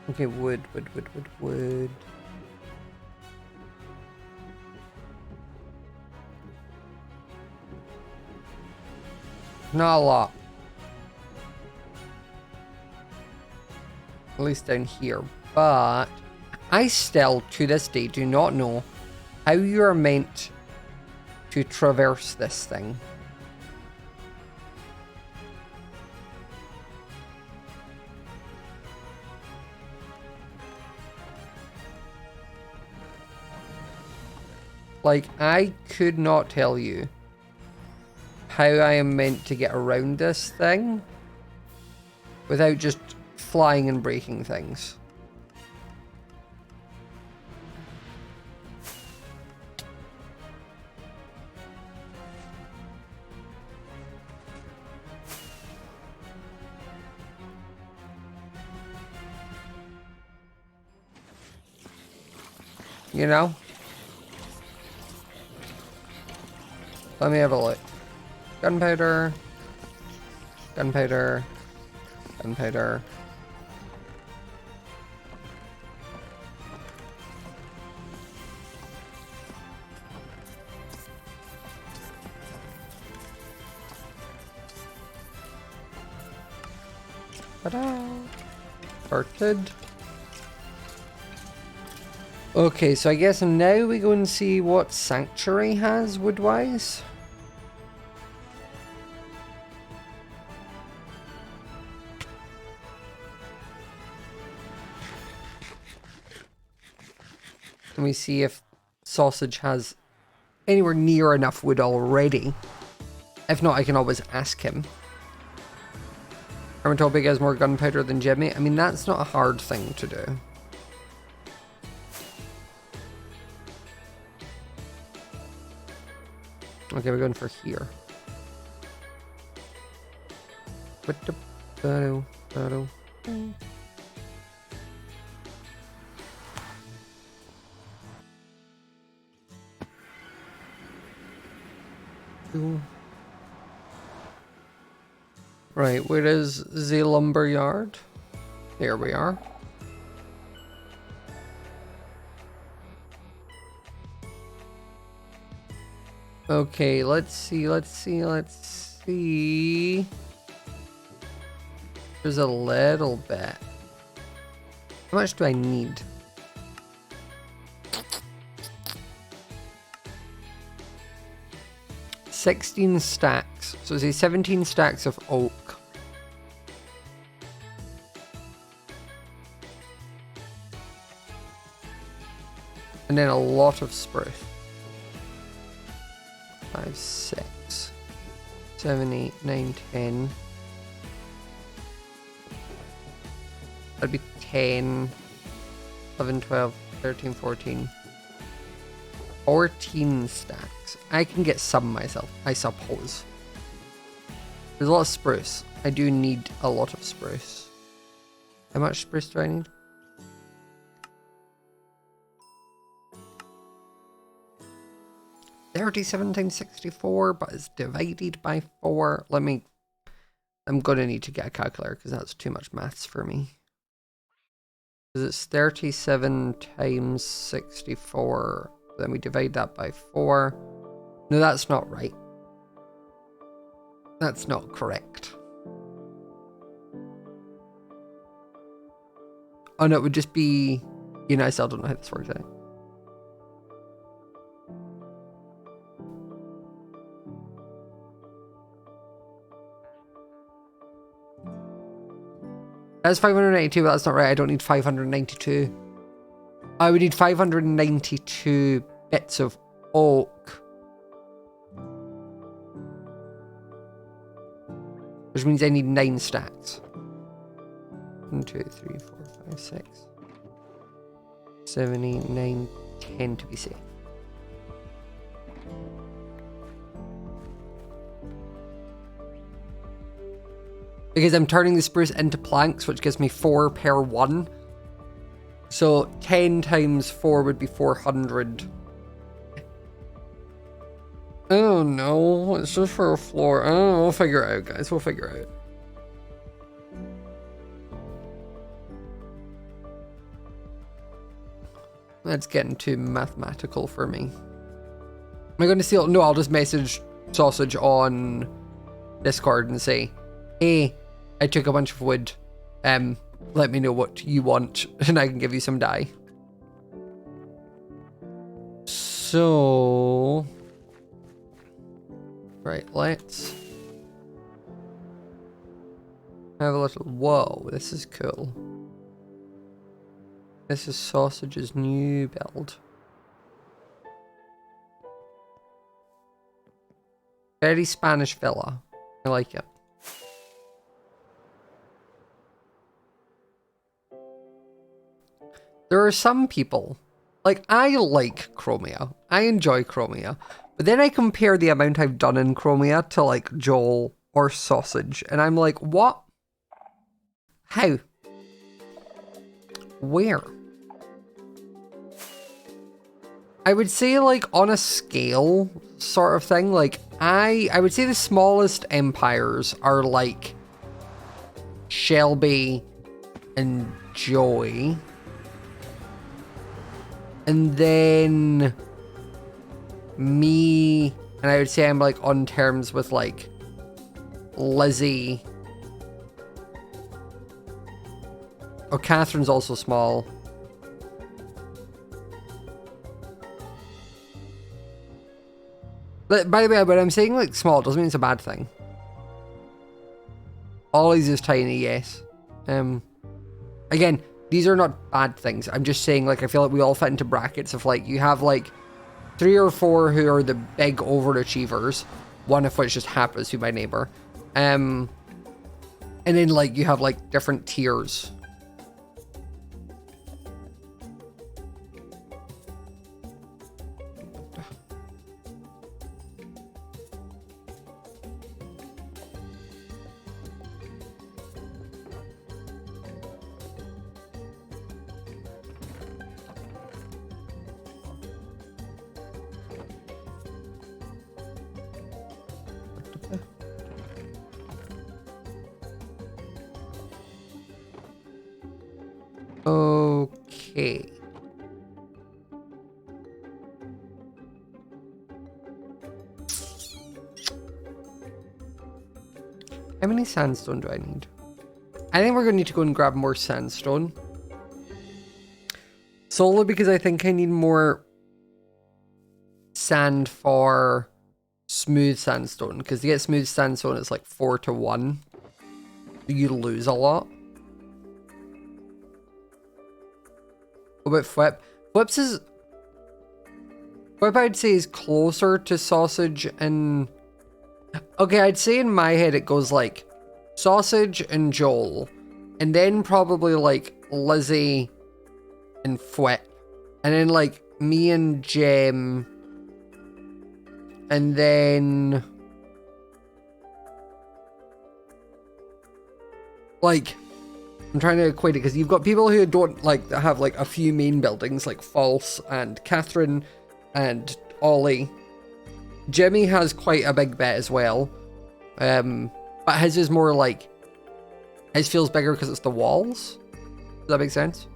B: Okay, wood. Not a lot. At least down here. But I still, to this day, do not know how you are meant to traverse this thing. Like, I could not tell you how I am meant to get around this thing without just flying and breaking things. You know? Let me have a look. Gunpowder. Gunpowder. Gunpowder. Ta-da! Started. Okay, so I guess now we go and see what Sanctuary has wood-wise. And we see if Sausage has anywhere near enough wood already. If not, I can always ask him. Hermitopic has more gunpowder than Jimmy. I mean, that's not a hard thing to do. Okay, we're going for here. Right, where is the lumber yard? Here we are. Okay, let's see. There's a little bit. How much do I need? $16 stacks. So say 17 stacks of oak. And then a lot of spruce. 5, 6, 7, 8, 9, 10. That'd be 10, 11, 12, 13, 14. 14 stacks. I can get some myself, I suppose. There's a lot of spruce. I do need a lot of spruce. How much spruce do I need? $37 times 64, but it's divided by 4. I'm gonna need to get a calculator because that's too much maths for me. Because it's 37 times 64. Then we divide that by 4. No, that's not right. That's not correct. Oh no, it would just be... You know, I still don't know how this works out. That's 592, but that's not right. I don't need 592. I would need 592 bits of oak. Which means I need 9 stacks. 1, 2, 3, 4, 5, 6, 7, 8, 9, 10 to be safe. Because I'm turning the spruce into planks, which gives me 4 per 1. So 10 times 4 would be 400. Oh no, it's just for a floor. Oh, we'll figure it out, guys. We'll figure it out. That's getting too mathematical for me. Am I going to steal? No, I'll just message Sausage on Discord and say, hey, I took a bunch of wood. Let me know what you want and I can give you some dye. So... Right, let's have a little... Whoa, this is cool. This is Sausage's new build. Very Spanish villa. I like it. There are some people, like, I like Chromia. I enjoy Chromia. But then I compare the amount I've done in Chromia to, like, Joel or Sausage. And I'm like, what? How? Where? I would say, like, on a scale sort of thing, like, I would say the smallest empires are, like, Shelby and Joey. And then me, and I would say I'm like on terms with like Lizzie Oh, Catherine's also small. But, by the way, when I'm saying like small, it doesn't mean it's a bad thing. Ollie's is tiny, yes. Again, these are not bad things. I'm just saying, like, I feel like we all fit into brackets of, like, you have, like, 3 or 4 who are the big overachievers, one of which just happens to be my neighbor. And then, like, you have, like, different tiers. Okay. How many sandstone do I need? I think we're going to need to go and grab more sandstone. Solely because I think I need more sand for smooth sandstone. Because to get smooth sandstone, it's like 4 to 1. You lose a lot. What about Flip? Flip I'd say is closer to Sausage and... Okay, I'd say in my head it goes like Sausage and Joel. And then probably like Lizzie and Flip. And then like me and Jem. And then... Like... I'm trying to equate it because you've got people who don't like have like a few main buildings like False and Catherine and Ollie. Jimmy has quite a big bit as well. But his is more like, his feels bigger because it's the walls. Does that make sense?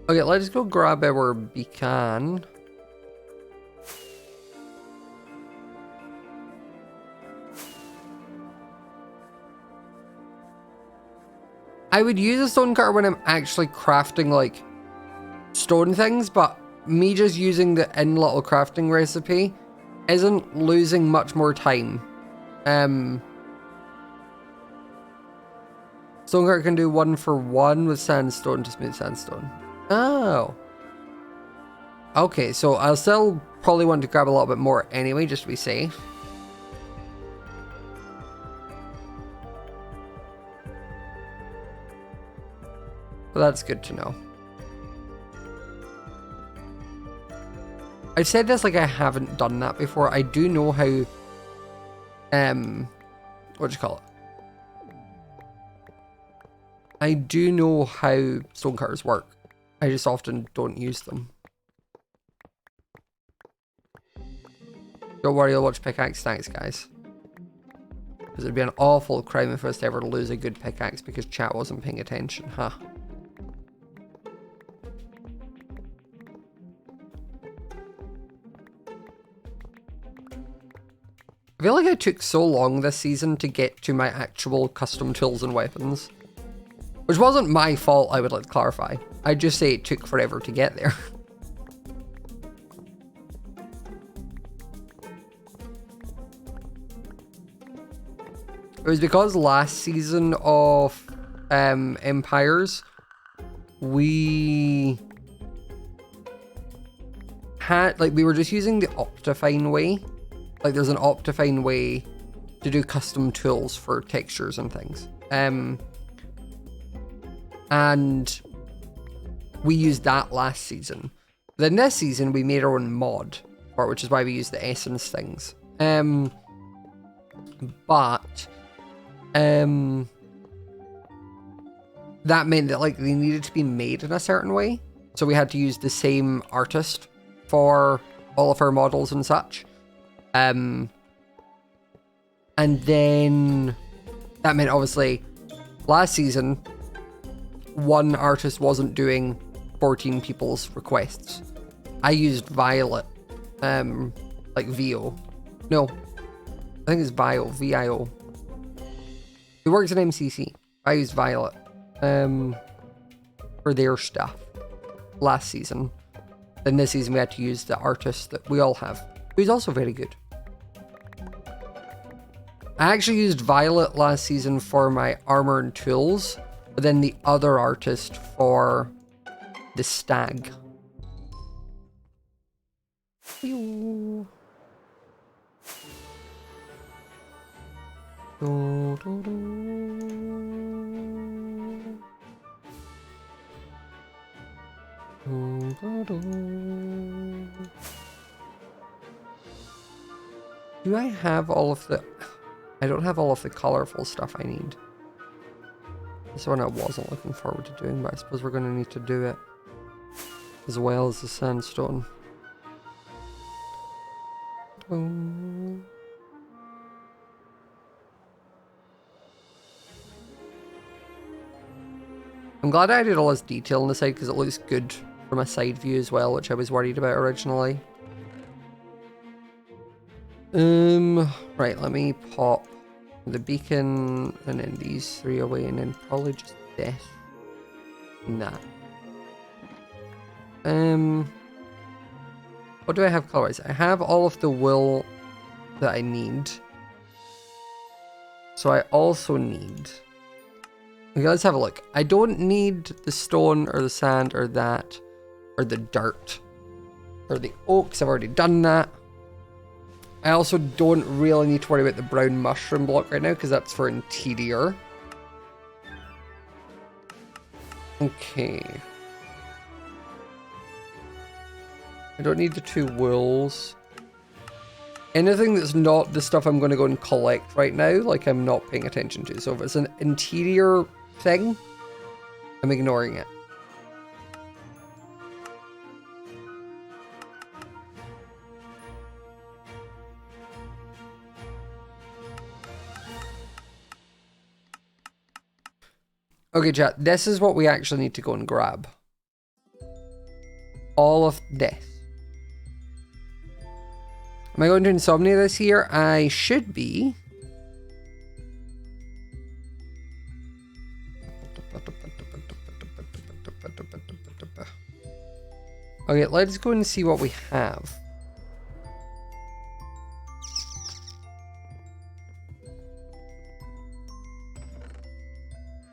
B: Okay, let's go grab our beacon. I would use a stone cutter when I'm actually crafting, like, stone things, but me just using the in little crafting recipe isn't losing much more time. Stone cutter can do 1 for 1 with sandstone to smooth sandstone. Oh. Okay, so I'll still probably want to grab a little bit more anyway, just to be safe. But that's good to know. I've said this like I haven't done that before. I do know how, what do you call it? I do know how stone cutters work. I just often don't use them. Don't worry, I'll watch pickaxe stacks, guys. Because it'd be an awful crime if I was to ever lose a good pickaxe because chat wasn't paying attention, huh? I feel like I took so long this season to get to my actual custom tools and weapons. Which wasn't my fault, I would like to clarify. I'd just say it took forever to get there. It was because last season of Empires, we had, like, we were just using the Optifine way. Like, there's an Optifine way to do custom tools for textures and things. And we used that last season. Then this season, we made our own mod for it, which is why we use the essence things. But that meant that, like, they needed to be made in a certain way. So we had to use the same artist for all of our models and such. And then that meant, obviously, last season, one artist wasn't doing 14 people's requests. I used Violet Like VO. No. I think it's Bio. VIO. He works at MCC. I used Violet. For their stuff. Last season. Then this season we had to use the artist that we all have. Who's also very good. I actually used Violet last season for my armor and tools. But then the other artist for the stag. Pew. Do, do, do. Do, do, do. Do I have all of the... I don't have all of the colorful stuff I need. This is one I wasn't looking forward to doing, but I suppose we're going to need to do it. As well as the sandstone. I'm glad I did all this detail on the side because it looks good from a side view as well, which I was worried about originally. Right, let me pop the beacon and then these three away and then probably just this and that. What do I have color-wise? I have all of the wool that I need. So I also need... Okay, let's have a look. I don't need the stone or the sand or that or the dirt or the oaks. I've already done that. I also don't really need to worry about the brown mushroom block right now because that's for interior. Okay. I don't need the 2 wools. Anything that's not the stuff I'm going to go and collect right now, like I'm not paying attention to. So if it's an interior thing, I'm ignoring it. Okay, chat, this is what we actually need to go and grab. All of this. Am I going to Insomnia this year? I should be. Okay, let's go and see what we have.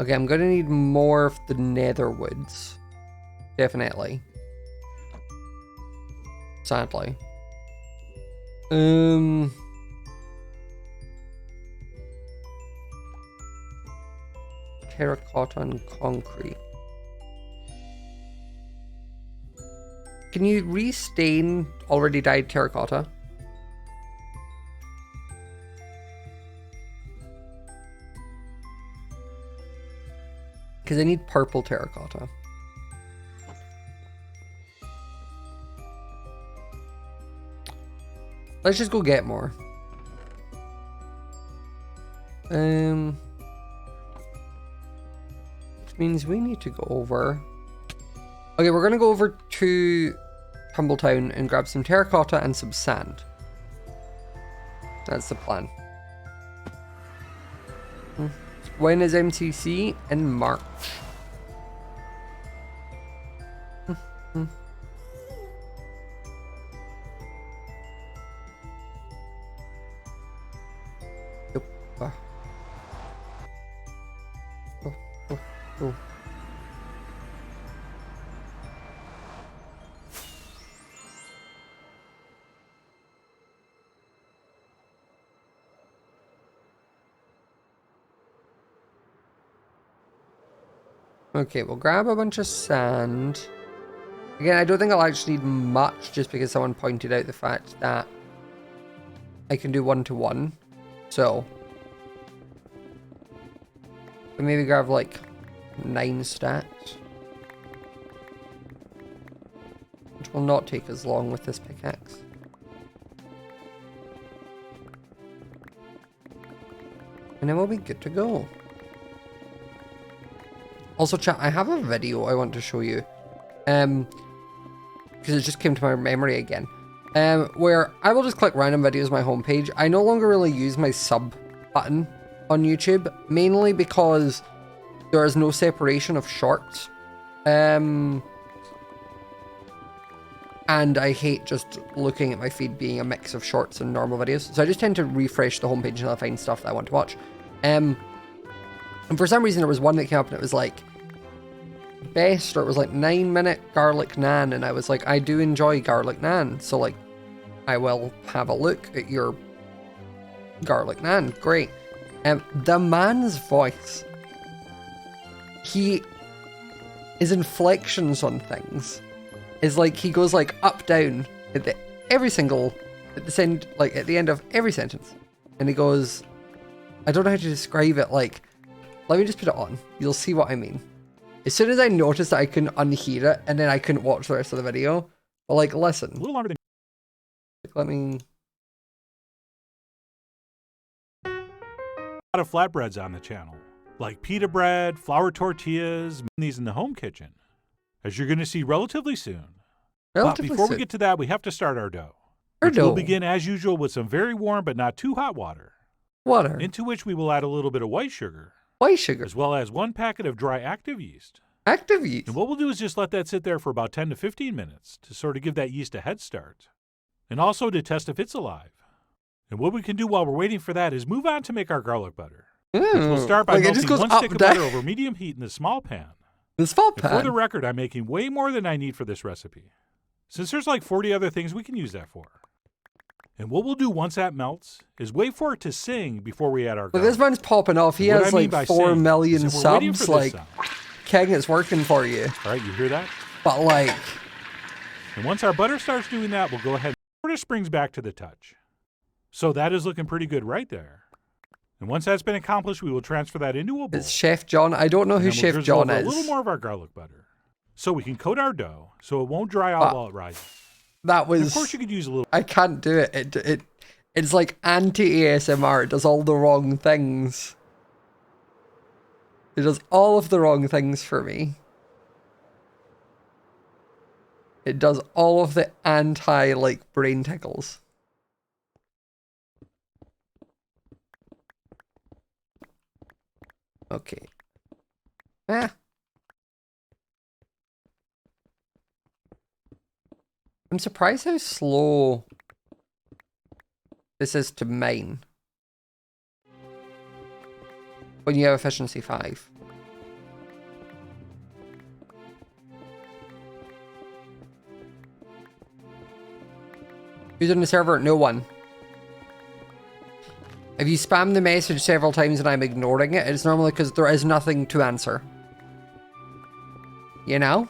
B: Okay, I'm gonna need more of the nether woods. Definitely. Sadly. Terracotta and concrete. Can you restain already dyed terracotta? Because I need purple terracotta. Let's just go get more. Which means we need to go over. Okay, we're gonna go over to Tumbletown and grab some terracotta and some sand. That's the plan. When is MCC? In March. Oh. Okay, we'll grab a bunch of sand. Again, I don't think I'll actually need much just because someone pointed out the fact that I can do 1-to-1. So, maybe grab like 9 stacks. Which will not take as long with this pickaxe. And then we'll be good to go. Also, chat, I have a video I want to show you. Because it just came to my memory again. where I will just click random videos on my homepage. I no longer really use my sub button on YouTube, mainly because there is no separation of shorts. And I hate just looking at my feed being a mix of shorts and normal videos. So I just tend to refresh the homepage until I find stuff that I want to watch. And for some reason there was one that came up and it was like best, or it was like 9-minute garlic naan, and I was like, I do enjoy garlic naan, so like I will have a look at your garlic naan. Great. The man's voice, his inflections on things is like he goes like up down at the end of every sentence, and he goes, I don't know how to describe it, like, let me just put it on, you'll see what I mean. As soon as I noticed that I couldn't unhear it, and then I couldn't watch the rest of the video, but like, listen. A little longer than... Let me...
C: A lot of flatbreads on the channel, like pita bread, flour tortillas, these in the home kitchen, as you're going to see relatively soon. But before we get to that, we have to start our dough. We'll begin as usual with some very warm but not too hot water. Into which we will add a little bit of white sugar. As well as 1 packet of dry active yeast. And what we'll do is just let that sit there for about 10 to 15 minutes to sort of give that yeast a head start. And also to test if it's alive. And what we can do while we're waiting for that is move on to make our garlic butter. Which we'll start by melting 1 stick of butter over medium heat in the small pan. And for the record, I'm making way more than I need for this recipe, since there's like 40 other things we can use that for. And what we'll do once that melts is wait for it to sing before we add our garlic.
B: But this man's popping off. He has like 4 million subs. Like, King, it's working for you.
C: All right, you hear that?
B: But like...
C: And once our butter starts doing that, we'll go ahead and sort of springs back to the touch. So that is looking pretty good right there. And once that's been accomplished, we will transfer that into a bowl.
B: It's Chef John. I don't know who Chef John is.
C: A little more of our garlic butter, so we can coat our dough so it won't dry out while it rises.
B: That was...
C: And of course, you could use a little...
B: I can't do it. It's like anti-ASMR. It does all the wrong things. It does all of the wrong things for me. It does all of the anti, like, brain tickles. Okay. I'm surprised how slow this is to mine when you have efficiency 5. Who's on the server? No one. If you spam the message several times and I'm ignoring it, it's normally because there is nothing to answer. You know?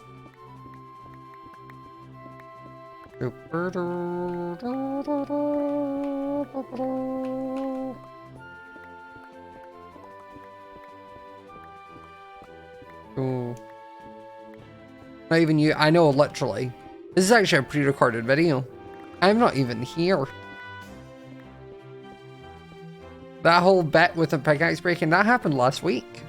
B: Oh. Not even you. I know, literally. This is actually a pre-recorded video. I'm not even here. That whole bit with the pickaxe breaking, that happened last week.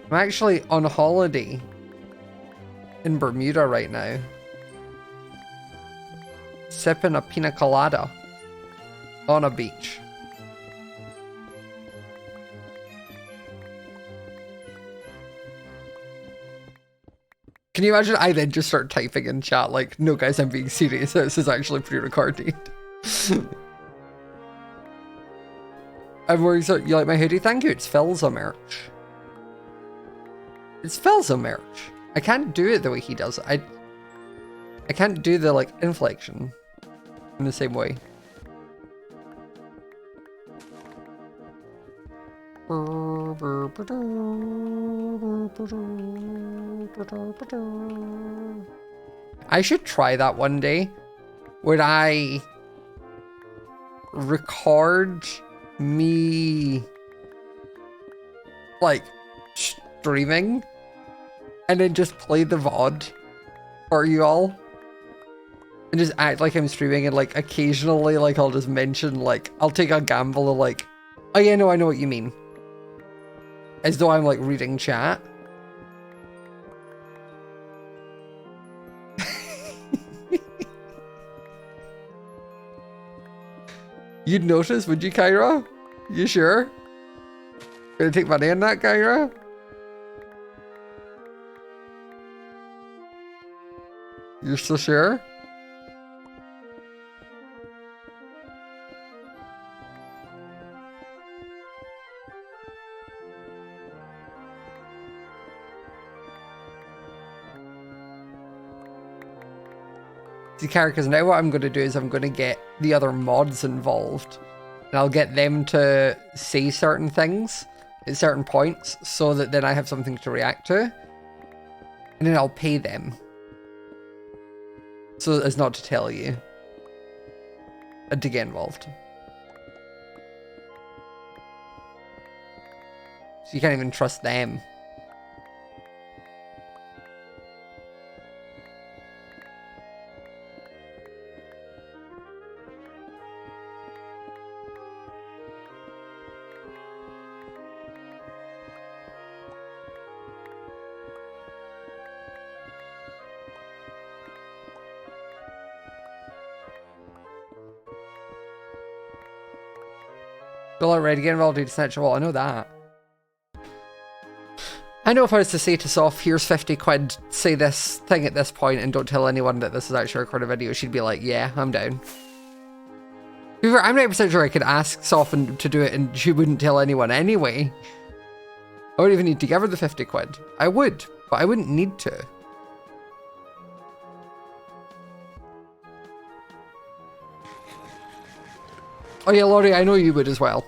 B: I'm actually on holiday in Bermuda right now. Sipping a pina colada on a beach. Can you imagine I then just start typing in chat like, no guys, I'm being serious, this is actually pre-recorded. I'm wearing so you like my hoodie? Thank you, it's Philza merch. It's Philza merch. I can't do it the way he does. I can't do the like inflection in the same way. I should try that one day, where I record me like streaming and then just play the VOD for you all and just act like I'm streaming, and like occasionally like I'll just mention, like I'll take a gamble of like, oh yeah, no, I know what you mean, as though I'm like reading chat. You'd notice, would you, Kyra? You sure? Gonna take money on that, Kyra? You're still sure? See, because now what I'm going to do is I'm going to get the other mods involved. And I'll get them to say certain things at certain points so that then I have something to react to. And then I'll pay them. So as not to tell you. And to get involved. So you can't even trust them. Still ready to get involved in essential. I know that. I know if I was to say to Soph, here's 50 quid, say this thing at this point and don't tell anyone that this is actually a recorded video, she'd be like, yeah, I'm down. I'm 90% sure I could ask Soph to do it and she wouldn't tell anyone anyway. I wouldn't even need to give her the 50 quid. I would, but I wouldn't need to. Oh yeah, Laurie, I know you would as well.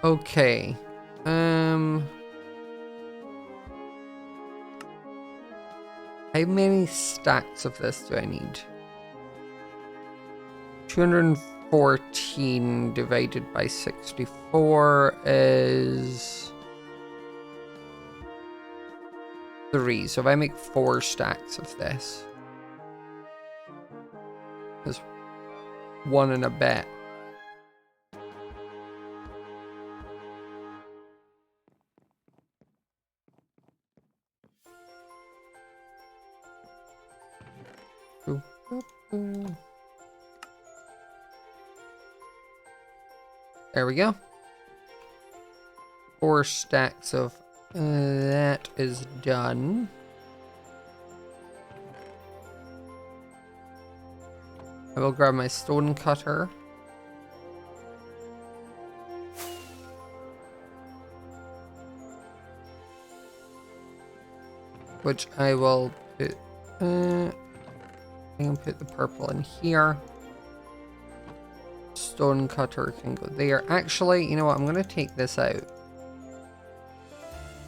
B: Okay. How many stacks of this do I need? 214 divided by 64 is 3. So if I make 4 stacks of this, there's 1 and a bit. There we go. 4 stacks of that is done. I will grab my stone cutter. Which I will put, I can put the purple in here. Stone cutter can go there. Actually, you know what? I'm going to take this out.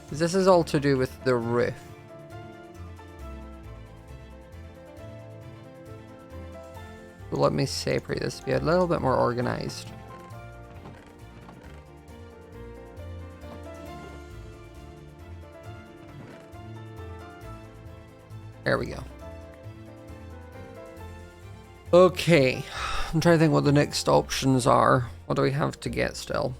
B: Because this is all to do with the roof. So let me separate this to be a little bit more organized. There we go. Okay. I'm trying to think what the next options are. What do we have to get still?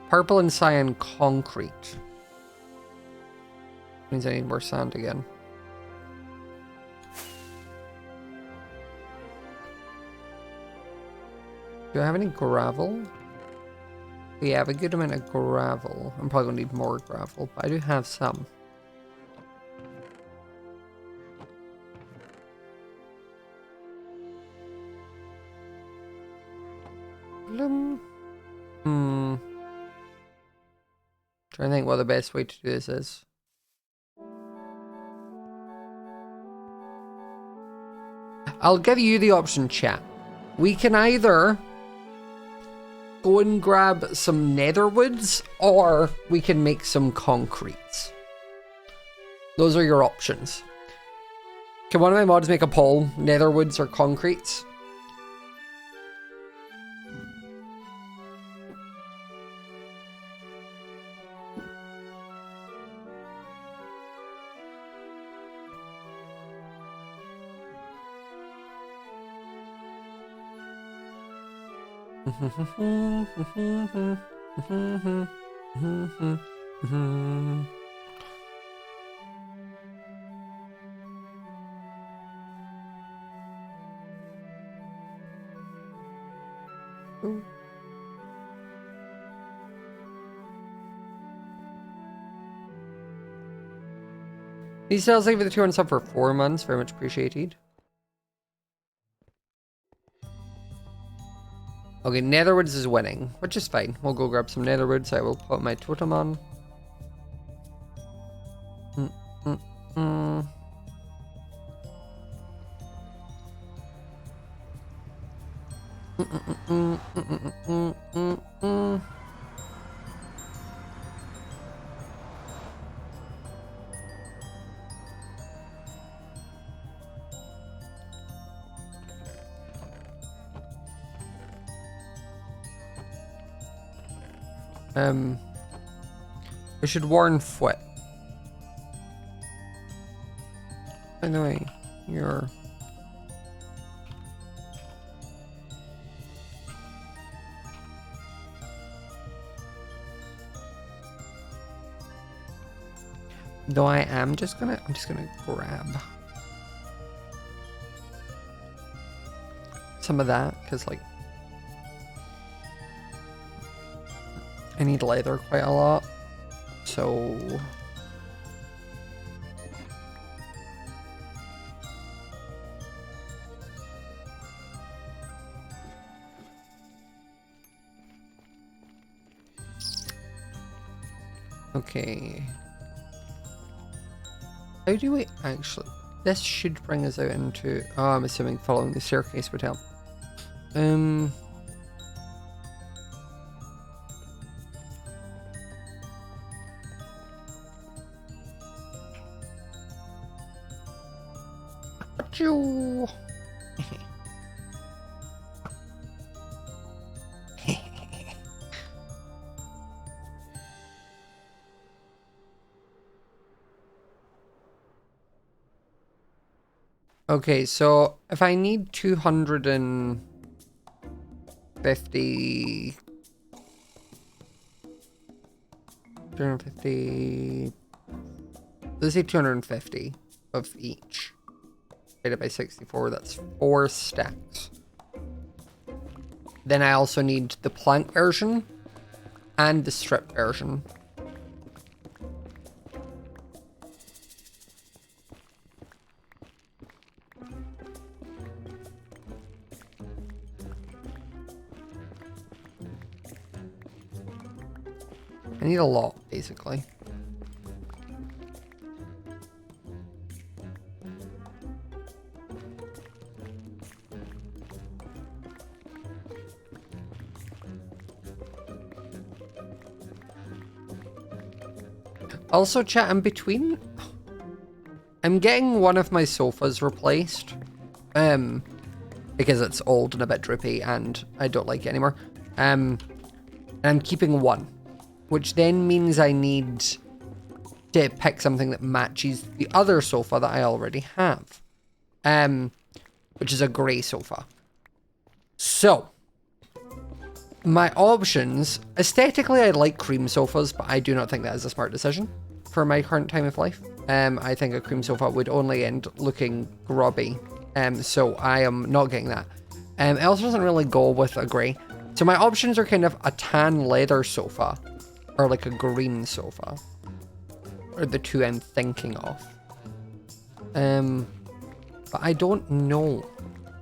B: Purple and cyan concrete. Means I need more sand again. Do I have any gravel? Yeah, I have a good amount of gravel. I'm probably gonna need more gravel, but I do have some. Trying to think what the best way to do this is. I'll give you the option, chat. We can either go and grab some nether woods, or we can make some concretes. Those are your options. Can one of my mods make a poll? Nether woods or concretes? These sales like for the 200 sub for 4 months, very much appreciated. Okay, Netherwoods is winning, which is fine. We'll go grab some Netherwoods. I will put my totem on. We should warn Foot. By the way, you're... Though I'm just gonna grab some of that, because like I need leather quite a lot, so okay. How do we actually... This should bring us out into... Oh, I'm assuming following the staircase would help. Achoo! Okay, so if I need 250... Let's say 250 of each. Divided by 64, that's 4 stacks. Then I also need the plank version and the strip version. I need a lot, basically. Also, chat, in between, I'm getting one of my sofas replaced, because it's old and a bit droopy, and I don't like it anymore. And I'm keeping one, which then means I need to pick something that matches the other sofa that I already have, which is a grey sofa. So, my options, aesthetically I like cream sofas, but I do not think that is a smart decision for my current time of life. I think a cream sofa would only end looking grubby, so I am not getting that. It also doesn't really go with a grey. So my options are kind of a tan leather sofa, or like a green sofa, are the two I'm thinking of. But I don't know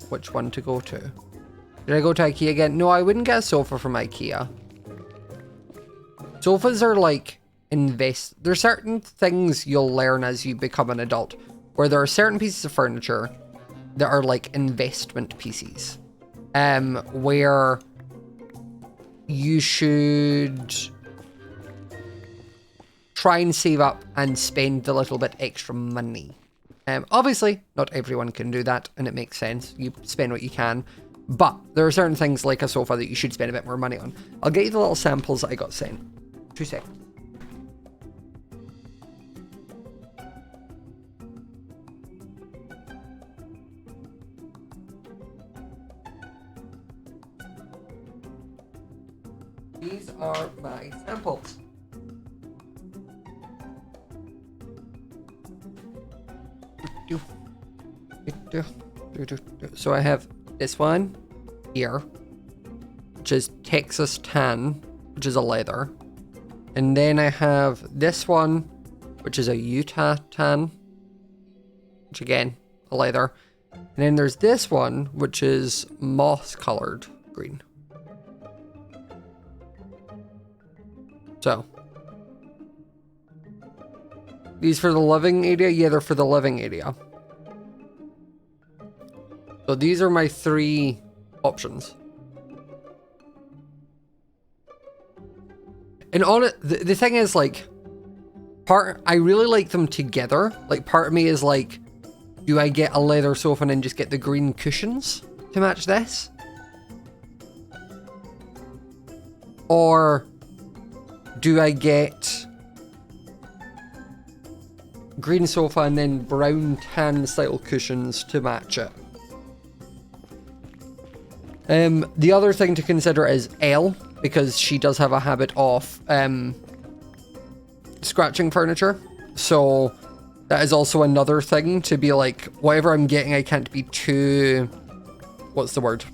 B: which one to go to. Did I go to IKEA again? No, I wouldn't get a sofa from IKEA. Sofas are like there's certain things you'll learn as you become an adult, where there are certain pieces of furniture that are like investment pieces, where you should try and save up and spend a little bit extra money. Obviously, not everyone can do that, and it makes sense. You spend what you can. But there are certain things like a sofa that you should spend a bit more money on. I'll get you the little samples that I got sent. 2 seconds. These are my samples. So I have this one here, which is Texas tan, which is a leather. And then I have this one, which is a Utah tan, which again, a leather. And then there's this one, which is moss colored green. So, these for the living area? Yeah, they're for the living area. So these are my 3 options. And on it, the thing is, like, I really like them together. Like, part of me is like, do I get a leather sofa and then just get the green cushions to match this? Or do I get green sofa and then brown tan style cushions to match it? The other thing to consider is Elle, because she does have a habit of scratching furniture. So that is also another thing to be like, whatever I'm getting, I can't be too, what's the word?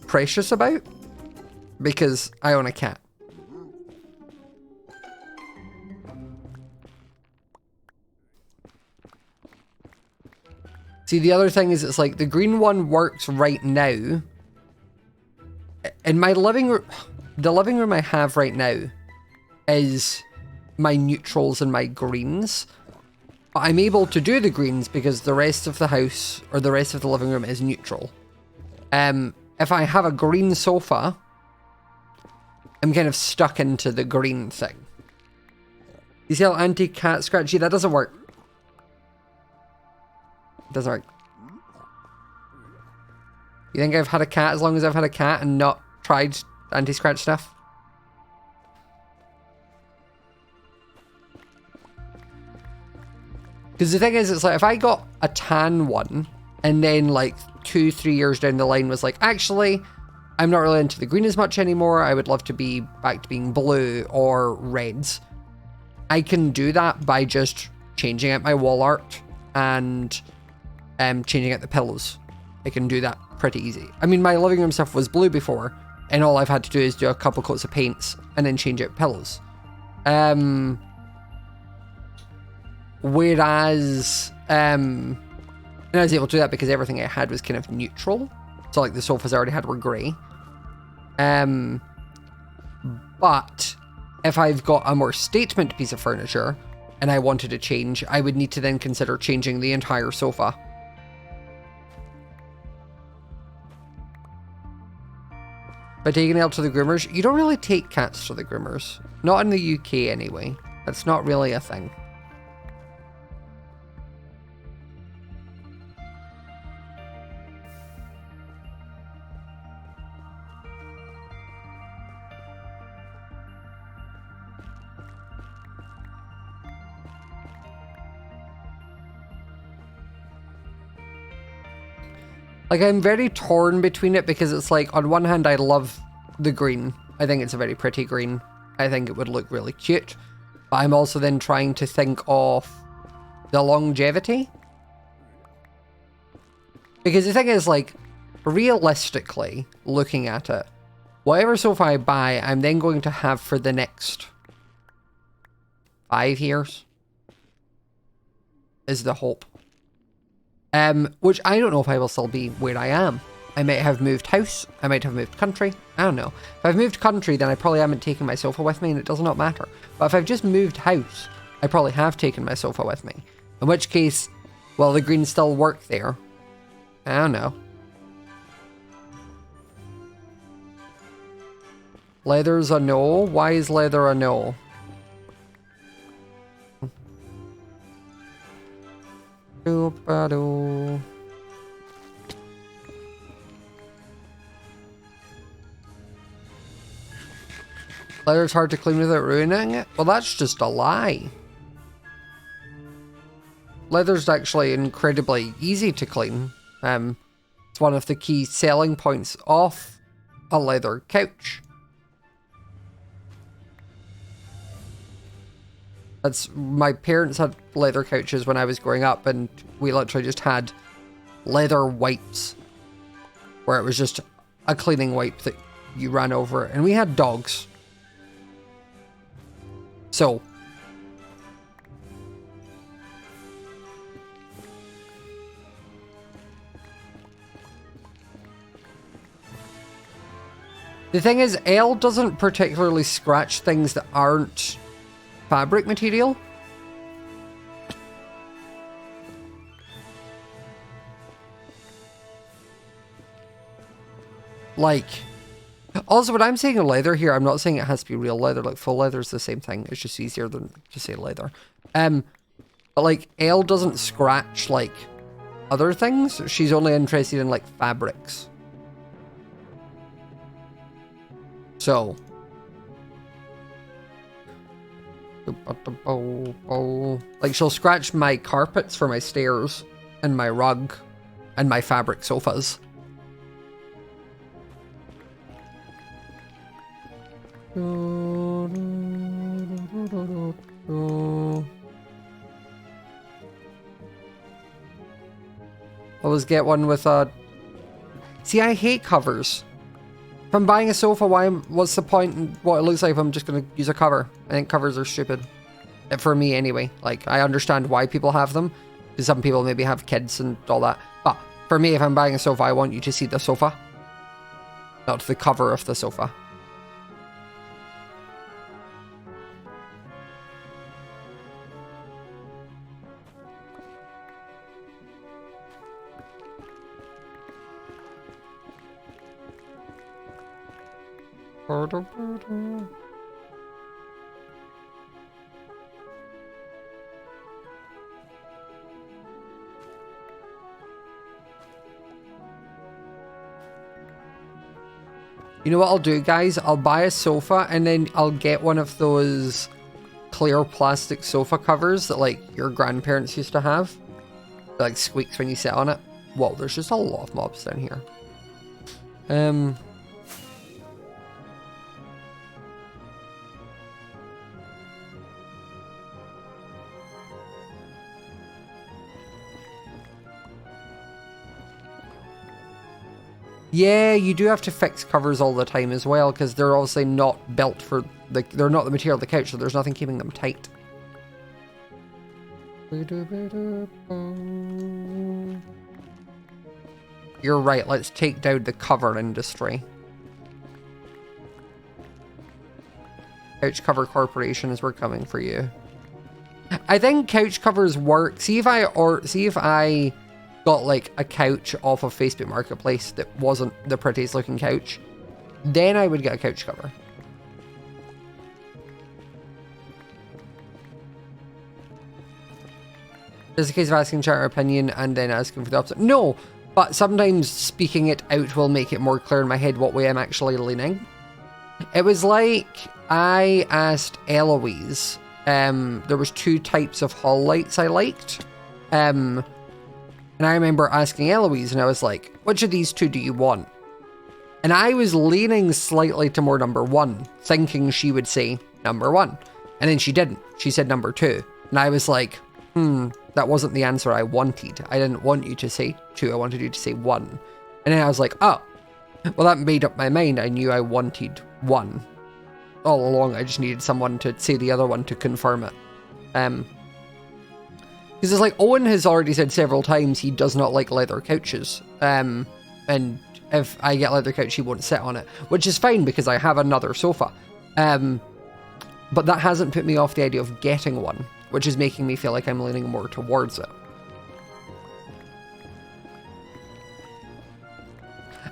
B: Precious about, because I own a cat. See, the other thing is, it's like the green one works right now. In my living room, the living room I have right now is my neutrals and my greens. But I'm able to do the greens because the rest of the house, or the rest of the living room, is neutral. If I have a green sofa, I'm kind of stuck into the green thing. You see how anti-cat scratchy? That doesn't work. Doesn't work. You think I've had a cat as long as I've had a cat and not tried anti-scratch stuff? Because the thing is, it's like, if I got a tan one and then like 2-3 years down the line was like, actually, I'm not really into the green as much anymore. I would love to be back to being blue or reds. I can do that by just changing out my wall art and changing out the pillows. I can do that pretty easy. I mean, my living room stuff was blue before, and all I've had to do is do a couple coats of paints and then change out pillows. Whereas, and I was able to do that because everything I had was kind of neutral. So like the sofas I already had were grey. But if I've got a more statement piece of furniture and I wanted to change, I would need to then consider changing the entire sofa. By taking Elle to the groomers, you don't really take cats to the groomers. Not in the UK anyway. That's not really a thing. Like, I'm very torn between it because it's like, on one hand, I love the green. I think it's a very pretty green. I think it would look really cute. But I'm also then trying to think of the longevity. Because the thing is, like, realistically, looking at it, whatever sofa I buy, I'm then going to have for the next 5 years. Is the hope. Which I don't know if I will still be where I am. I might have moved house. I might have moved country. I don't know. If I've moved country, then I probably haven't taken my sofa with me and it does not matter. But if I've just moved house, I probably have taken my sofa with me. In which case, well, the greens still work there. I don't know. Leather's a no. Why is leather a no? Leather's hard to clean without ruining it? Well, that's just a lie. Leather's actually incredibly easy to clean. It's one of the key selling points of a leather couch. My parents had leather couches when I was growing up, and we literally just had leather wipes, where it was just a cleaning wipe that you ran over, and we had dogs. So, the thing is, L doesn't particularly scratch things that aren't fabric material. Like, also when I'm saying leather here, I'm not saying it has to be real leather. Like, full leather is the same thing. It's just easier than to say leather. But like, L doesn't scratch like other things. She's only interested in like fabrics. So, like, she'll scratch my carpets for my stairs and my rug and my fabric sofas. Always get one with a... See, I hate covers. If I'm buying a sofa, what's the point in what it looks like if I'm just going to use a cover? I think covers are stupid. For me, anyway. Like, I understand why people have them, because some people maybe have kids and all that. But for me, if I'm buying a sofa, I want you to see the sofa, not the cover of the sofa. You know what I'll do, guys? I'll buy a sofa and then I'll get one of those clear plastic sofa covers that like your grandparents used to have. That, like, squeaks when you sit on it. Whoa, there's just a lot of mobs down here. Yeah, you do have to fix covers all the time as well, because they're obviously not built for they're not the material of the couch, so there's nothing keeping them tight. You're right, let's take down the cover industry. Couch Cover Corporation, as we're coming for you. I think couch covers work. See if I got like a couch off of Facebook Marketplace that wasn't the prettiest looking couch, then I would get a couch cover. It's a case of asking chat our opinion and then asking for the opposite. No, but sometimes speaking it out will make it more clear in my head what way I'm actually leaning. It was like I asked Eloise, there was 2 types of hall lights I liked. And I remember asking Eloise, and I was like, which of these 2 do you want? And I was leaning slightly to more number 1, thinking she would say number 1. And then she didn't. She said number 2. And I was like, that wasn't the answer I wanted. I didn't want you to say 2. I wanted you to say 1. And then I was like, oh, well, that made up my mind. I knew I wanted 1. All along, I just needed someone to say the other one to confirm it. Because it's like, Owen has already said several times he does not like leather couches. And if I get a leather couch, he won't sit on it. Which is fine, because I have another sofa. But that hasn't put me off the idea of getting one, which is making me feel like I'm leaning more towards it.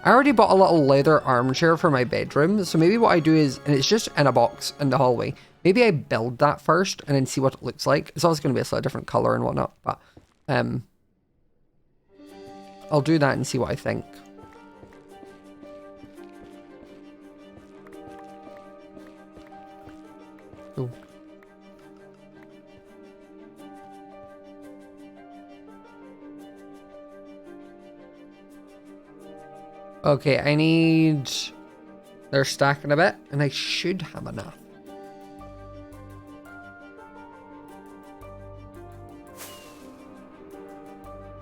B: I already bought a little leather armchair for my bedroom. So maybe what I do is, and it's just in a box in the hallway. Maybe I build that first and then see what it looks like. It's always going to be a slightly different color and whatnot, but I'll do that and see what I think. Ooh. Okay, I need... They're stacking a bit, and I should have enough.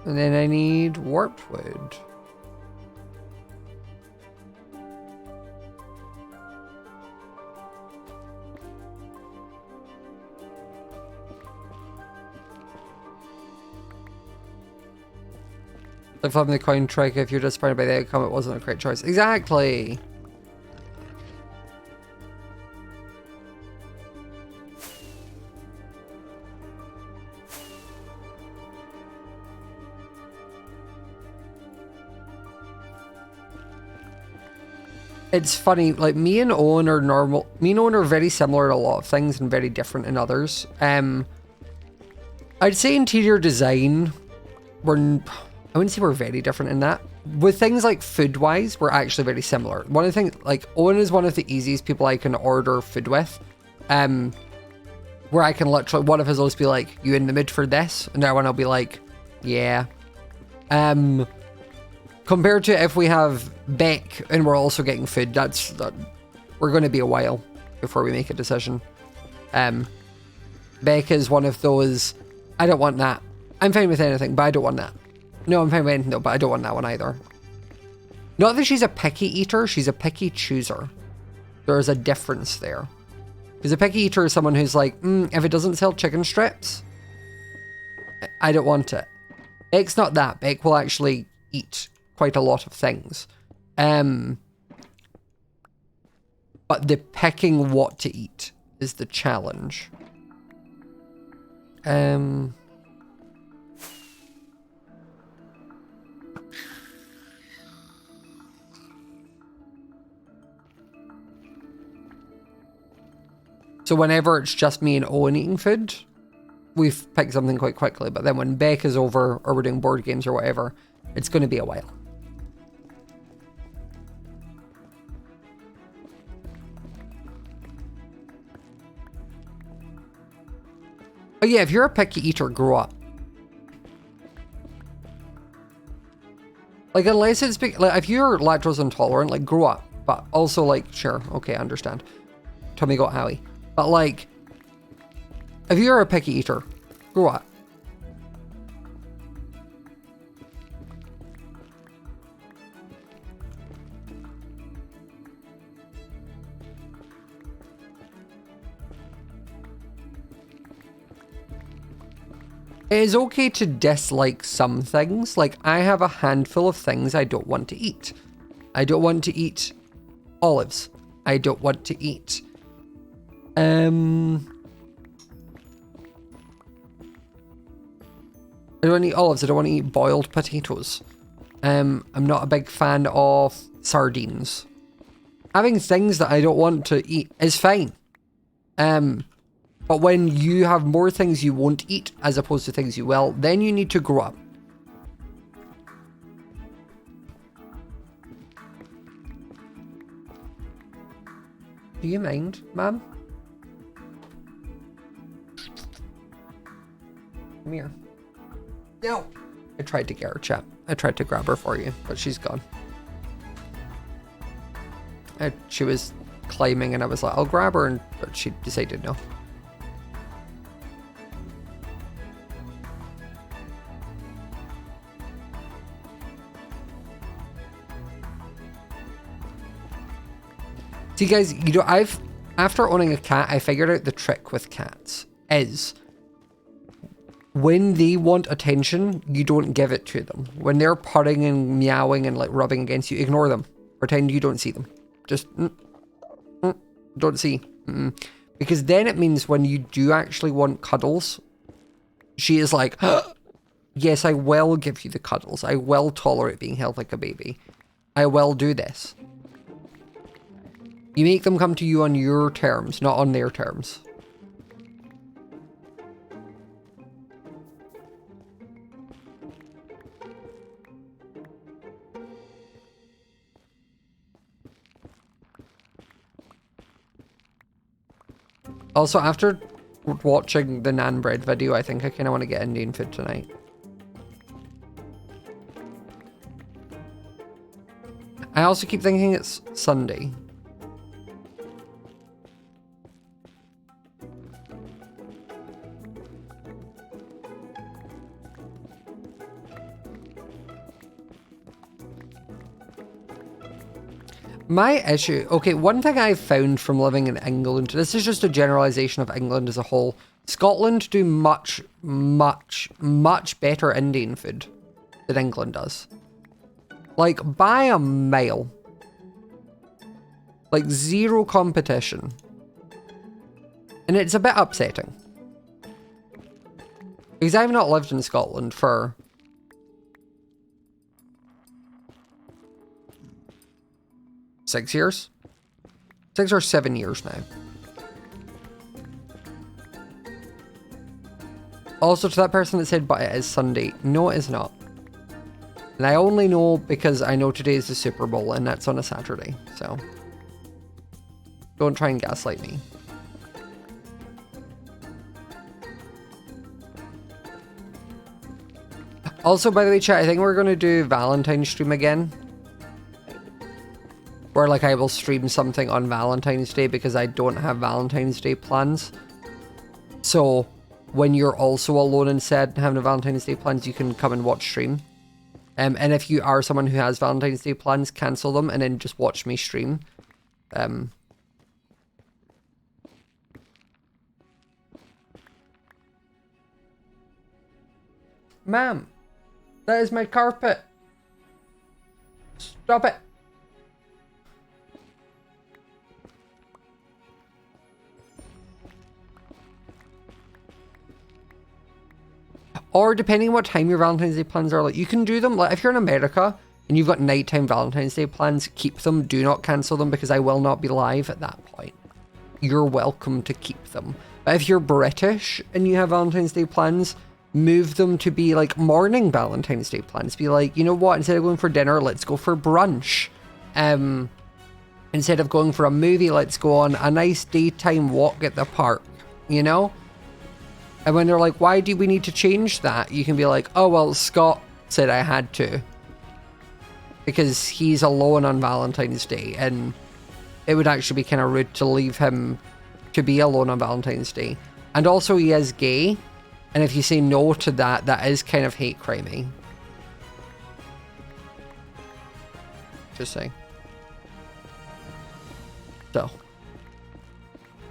B: And then I need warped wood. Like flipping the coin trick, if you're disappointed by the outcome, it wasn't a great choice. Exactly! It's funny, like me and Owen are very similar in a lot of things and very different in others. I'd say interior design, I wouldn't say we're very different in that. With things like food-wise, we're actually very similar. One of the things, like Owen is one of the easiest people I can order food with. Where I can literally, one of his will be like, you in the mood for this? And the other one will be like, yeah. Compared to if we have Beck and we're also getting food, we're going to be a while before we make a decision. Beck is one of those, I don't want that. I'm fine with anything, but I don't want that. No, I'm fine with anything, but I don't want that one either. Not that she's a picky eater, she's a picky chooser. There's a difference there. Because a picky eater is someone who's like, if it doesn't sell chicken strips, I don't want it. Beck's not that. Beck will actually eat quite a lot of things. But the picking what to eat is the challenge. So whenever it's just me and Owen eating food, we've picked something quite quickly. But then when Beck is over or we're doing board games or whatever, it's going to be a while. But yeah, if you're a picky eater, grow up. Like, unless it's... like, if you're lactose intolerant, like, grow up. But also, like, sure, okay, I understand. Tommy got Howie. But, like, if you're a picky eater, grow up. It is okay to dislike some things. Like, I have a handful of things I don't want to eat. I don't want to eat olives. I don't want to eat... I don't want to eat olives. I don't want to eat boiled potatoes. I'm not a big fan of sardines. Having things that I don't want to eat is fine. But when you have more things you won't eat as opposed to things you will, then you need to grow up. Do you mind, ma'am? Come here. No! I tried to get her, chat. I tried to grab her for you, but she's gone. She was climbing and I was like, I'll grab her, but she decided no. See guys, you know, after owning a cat, I figured out the trick with cats is when they want attention, you don't give it to them. When they're purring and meowing and like rubbing against you, ignore them. Pretend you don't see them. Just don't see. Because then it means when you do actually want cuddles, she is like, yes, I will give you the cuddles. I will tolerate being held like a baby. I will do this. You make them come to you on your terms, not on their terms. Also, after watching the naan bread video, I think I kind of want to get Indian food tonight. I also keep thinking it's Sunday. My issue, okay, one thing I've found from living in England, this is just a generalization of England as a whole. Scotland do much, much, much better Indian food than England does. Like, by a mile. Like, zero competition. And it's a bit upsetting. Because I've not lived in Scotland for... 6 years? 6 or 7 years now. Also, to that person that said, but it is Sunday. No, it is not. And I only know because I know today is the Super Bowl and that's on a Saturday. So, don't try and gaslight me. Also, by the way, chat, I think we're going to do Valentine's stream again. Where, like, I will stream something on Valentine's Day because I don't have Valentine's Day plans. So, when you're also alone and sad and having a Valentine's Day plans, you can come and watch stream. And if you are someone who has Valentine's Day plans, cancel them and then just watch me stream. Ma'am, that is my carpet. Stop it. Or depending on what time your Valentine's Day plans are, like, you can do them, like, if you're in America and you've got nighttime Valentine's Day plans, keep them, do not cancel them because I will not be live at that point. You're welcome to keep them. But if you're British and you have Valentine's Day plans, move them to be like morning Valentine's Day plans. Be like, you know what, instead of going for dinner, let's go for brunch. Instead of going for a movie, let's go on a nice daytime walk at the park, you know? And when they're like, why do we need to change that? You can be like, oh, well, Scott said I had to. Because he's alone on Valentine's Day. And it would actually be kind of rude to leave him to be alone on Valentine's Day. And also, he is gay. And if you say no to that, that is kind of hate crimey. Just saying. So.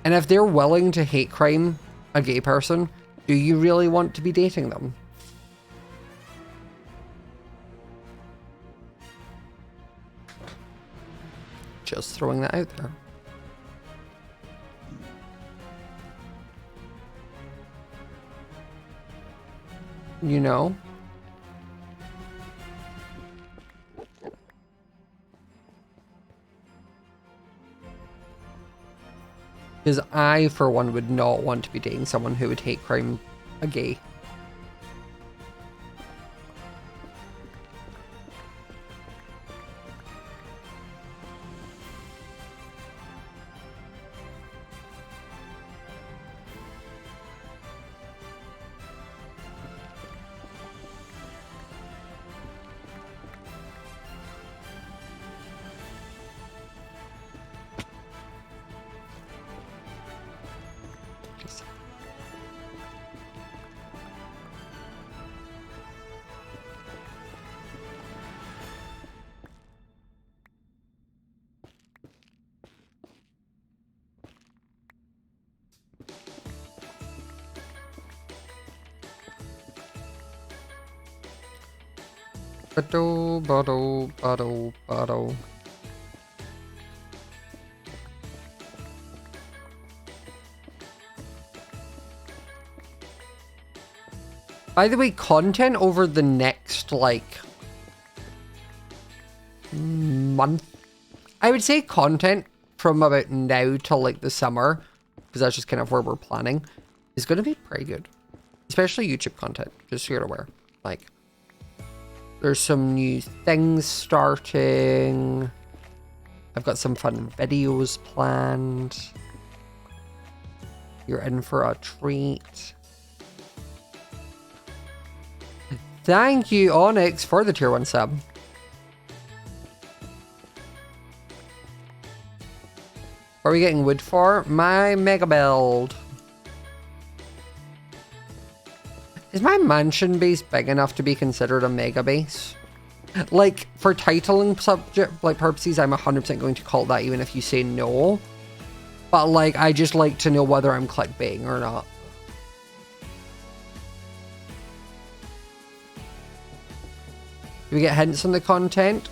B: And if they're willing to hate crime a gay person, do you really want to be dating them? Just throwing that out there. You know? Because I, for one, would not want to be dating someone who would hate crime a gay. Bottle. By the way, content over the next, like, month. I would say content from about now till like the summer, because that's just kind of where we're planning, is going to be pretty good. Especially YouTube content, just so you're aware. Like, there's some new things starting. I've got some fun videos planned. You're in for a treat. Thank you, Onyx, for the tier 1 sub. What are we getting wood for? My mega build. Is my mansion base big enough to be considered a mega base? Like, for titling subject like purposes, I'm 100% going to call that even if you say no. But like, I just like to know whether I'm clickbaiting or not. Do we get hints on the content?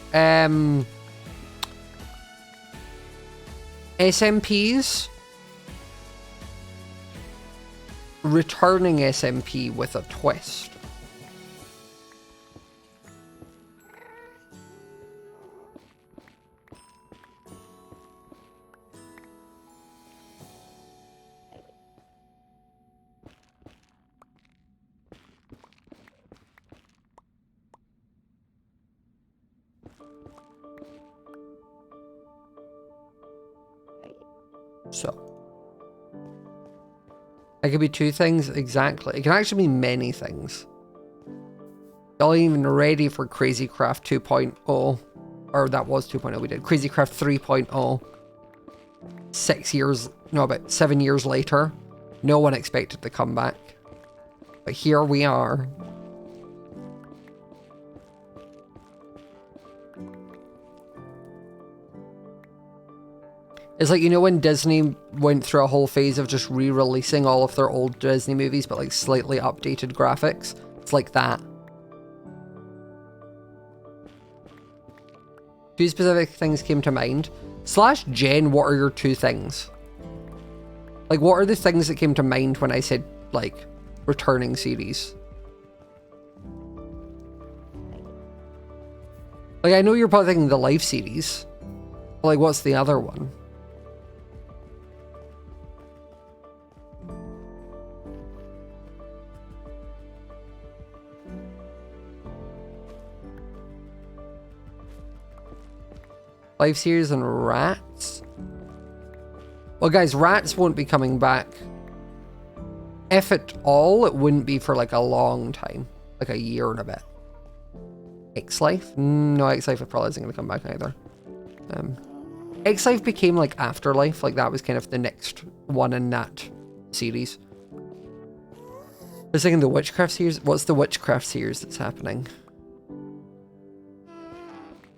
B: SMPs. Returning SMP with a twist. So, it could be 2 things exactly. It can actually be many things. Y'all ain't even ready for Crazy Craft 2.0. Or that was 2.0 we did. Crazy Craft 3.0. about 7 years later. No one expected the comeback. But here we are. It's like, you know when Disney went through a whole phase of just re-releasing all of their old Disney movies, but like slightly updated graphics? It's like that. 2 specific things came to mind. / Jen, what are your 2 things? Like, what are the things that came to mind when I said, like, returning series? Like, I know you're probably thinking the Life series. But like, what's the other one? Life series and Rats? Well, guys, Rats won't be coming back. If at all, it wouldn't be for like a long time. Like a year and a bit. X-Life? No, X-Life probably isn't going to come back either. X-Life became like Afterlife. Like that was kind of the next one in that series. I was thinking the Witchcraft series. What's the Witchcraft series that's happening?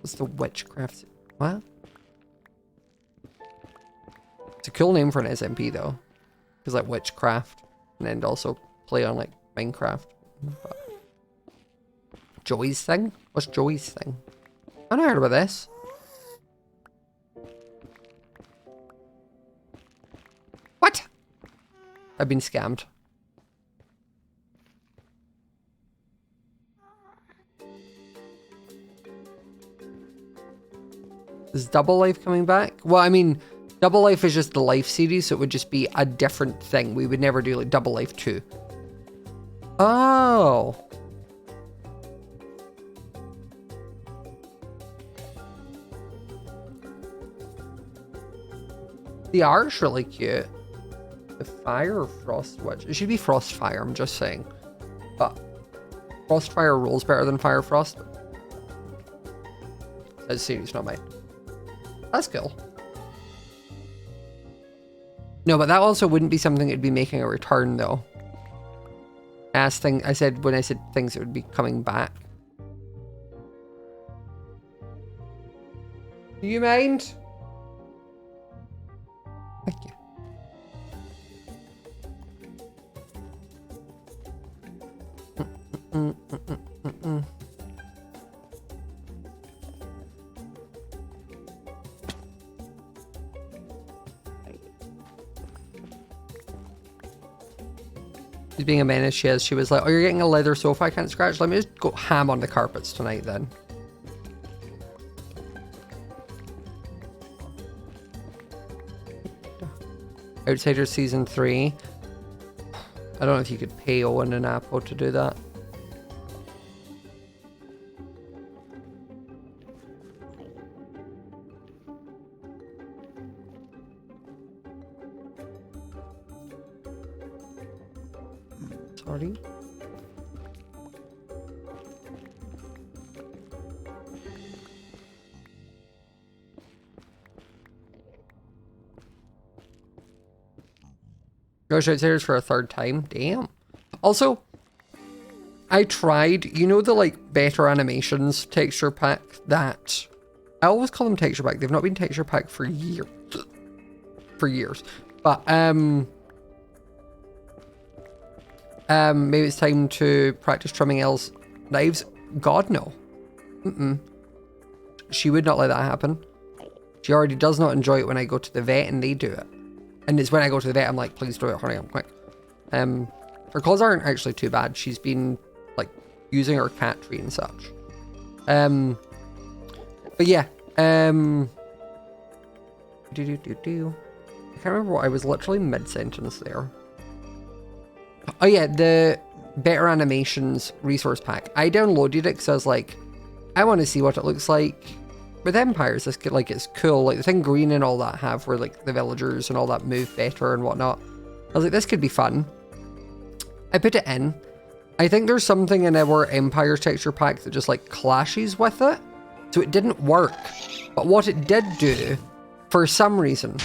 B: What's the Witchcraft? What? It's a cool name for an SMP though. Because like Witchcraft. And then also play on like Minecraft. But Joey's thing? What's Joey's thing? I never heard about this. What? I've been scammed. Is Double Life coming back? Well, I mean, Double Life is just the Life series, so it would just be a different thing. We would never do like Double Life 2. Oh. The art's really cute. The Fire or Frost Witch? It should be Frost Fire, I'm just saying. But Frost Fire rolls better than Fire Frost. That's series, not mine. That's cool. No, but that also wouldn't be something that'd be making a return though. When I said things that would be coming back. Do you mind? Thank you. She's being a menace, she is. She was like, oh, you're getting a leather sofa I can't scratch? Let me just go ham on the carpets tonight then. Outsiders Season 3. I don't know if you could pay Owen and Apple to do that. Sorry. Gosh, Outsiders for a third time. Damn. Also, I tried, you know, the like better animations texture pack that I always call them texture pack. They've not been texture pack for years. But maybe it's time to practice trimming Elle's knives. God no. She would not let that happen. She already does not enjoy it when I go to the vet and they do it. And it's when I go to the vet, I'm like, please do it, hurry up, quick. Her claws aren't actually too bad. She's been, like, using her cat treat and such. But yeah, I can't remember what, I was literally mid-sentence there. Oh yeah, the Better Animations resource pack. I downloaded it because I was like, I want to see what it looks like with Empires. This could, like, it's cool. Like the thing green and all that have where like the villagers and all that move better and whatnot. I was like, this could be fun. I put it in. I think there's something in our Empires texture pack that just like clashes with it. So it didn't work. But what it did do, for some reason,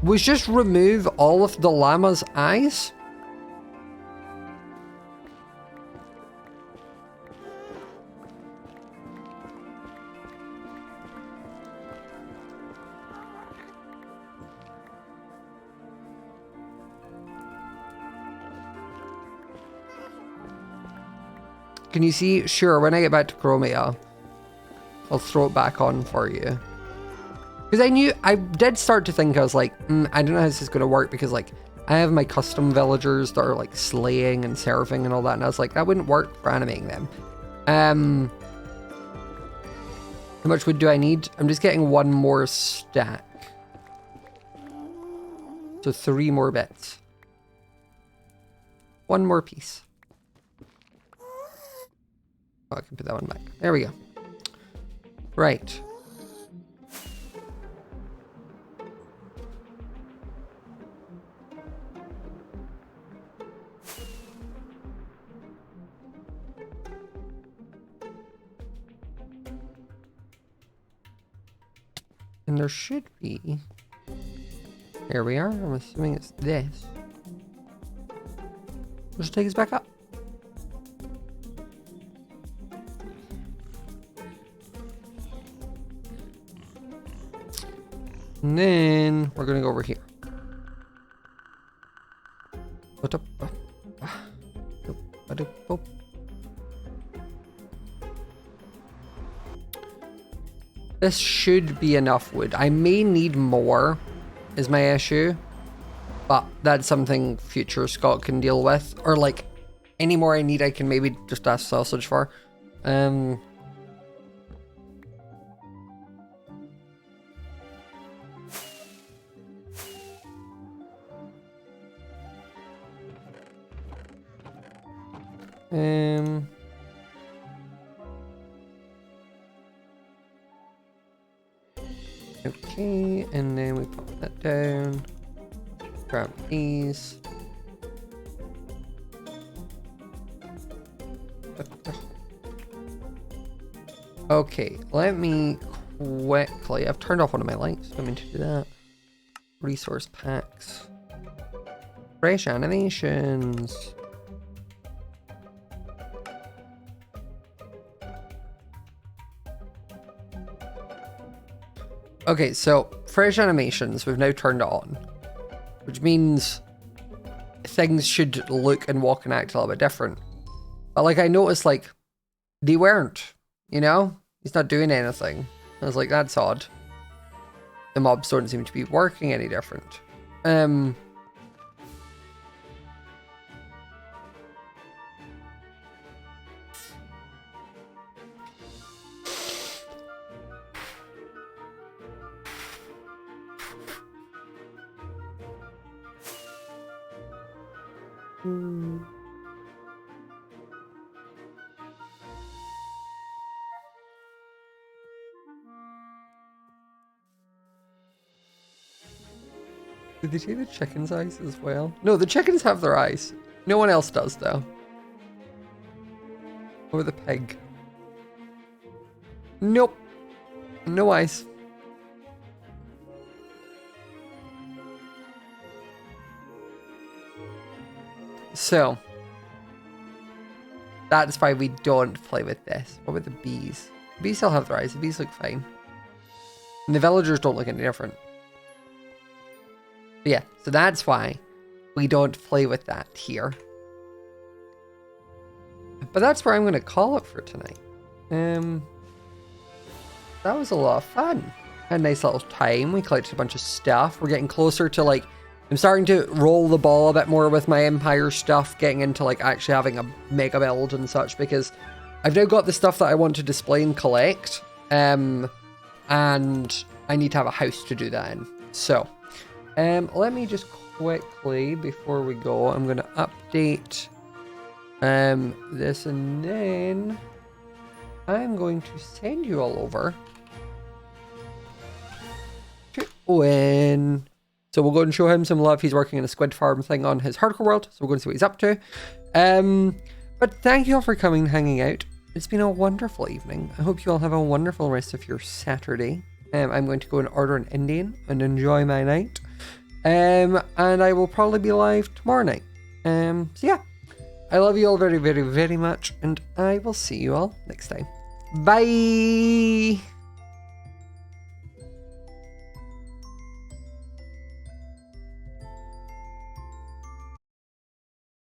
B: was just remove all of the llama's eyes. Can you see? Sure, when I get back to Chromia, I'll throw it back on for you. Because I did start to think, I was like, I don't know how this is going to work because like, I have my custom villagers that are like slaying and serving and all that. And I was like, that wouldn't work for animating them. How much wood do I need? I'm just getting one more stack. So 3 more bits. One more piece. Oh, I can put that one back. There we go. Right. And there should be... Here we are. I'm assuming it's this. Let's take us back up. And then we're going to go over here. This should be enough wood. I may need more, is my issue. But that's something future Scott can deal with. Or like, any more I need, I can maybe just ask Sausage for. Okay, and then we pop that down. Grab these. Okay, let me quickly... I've turned off one of my lights. I mean to do that. Resource packs. Fresh animations. Okay, so fresh animations we've now turned on, which means things should look and walk and act a little bit different. But like I noticed, like they weren't, you know, he's not doing anything. I was like, that's odd. The mobs don't seem to be working any different. Did they take the chicken's eyes as well? No, the chickens have their eyes. No one else does, though. Or the pig. Nope. No eyes. So, that's why we don't play with this. What about the bees? The bees still have their eyes. The bees look fine. And the villagers don't look any different. But yeah, so that's why we don't play with that here. But that's where I'm going to call it for tonight. That was a lot of fun. Had a nice little time. We collected a bunch of stuff. We're getting closer to like, I'm starting to roll the ball a bit more with my Empire stuff, getting into like actually having a mega build and such, because I've now got the stuff that I want to display and collect. And I need to have a house to do that in. So, let me just quickly, before we go, I'm going to update this, and then I'm going to send you all over to Owen. So we'll go and show him some love. He's working in a squid farm thing on his hardcore world, so we're going to see what he's up to. But thank you all for coming and hanging out. It's been a wonderful evening. I hope you all have a wonderful rest of your Saturday. I'm going to go and order an Indian and enjoy my night. And I will probably be live tomorrow night. So yeah, I love you all very, very, very much, and I will see you all next time. Bye!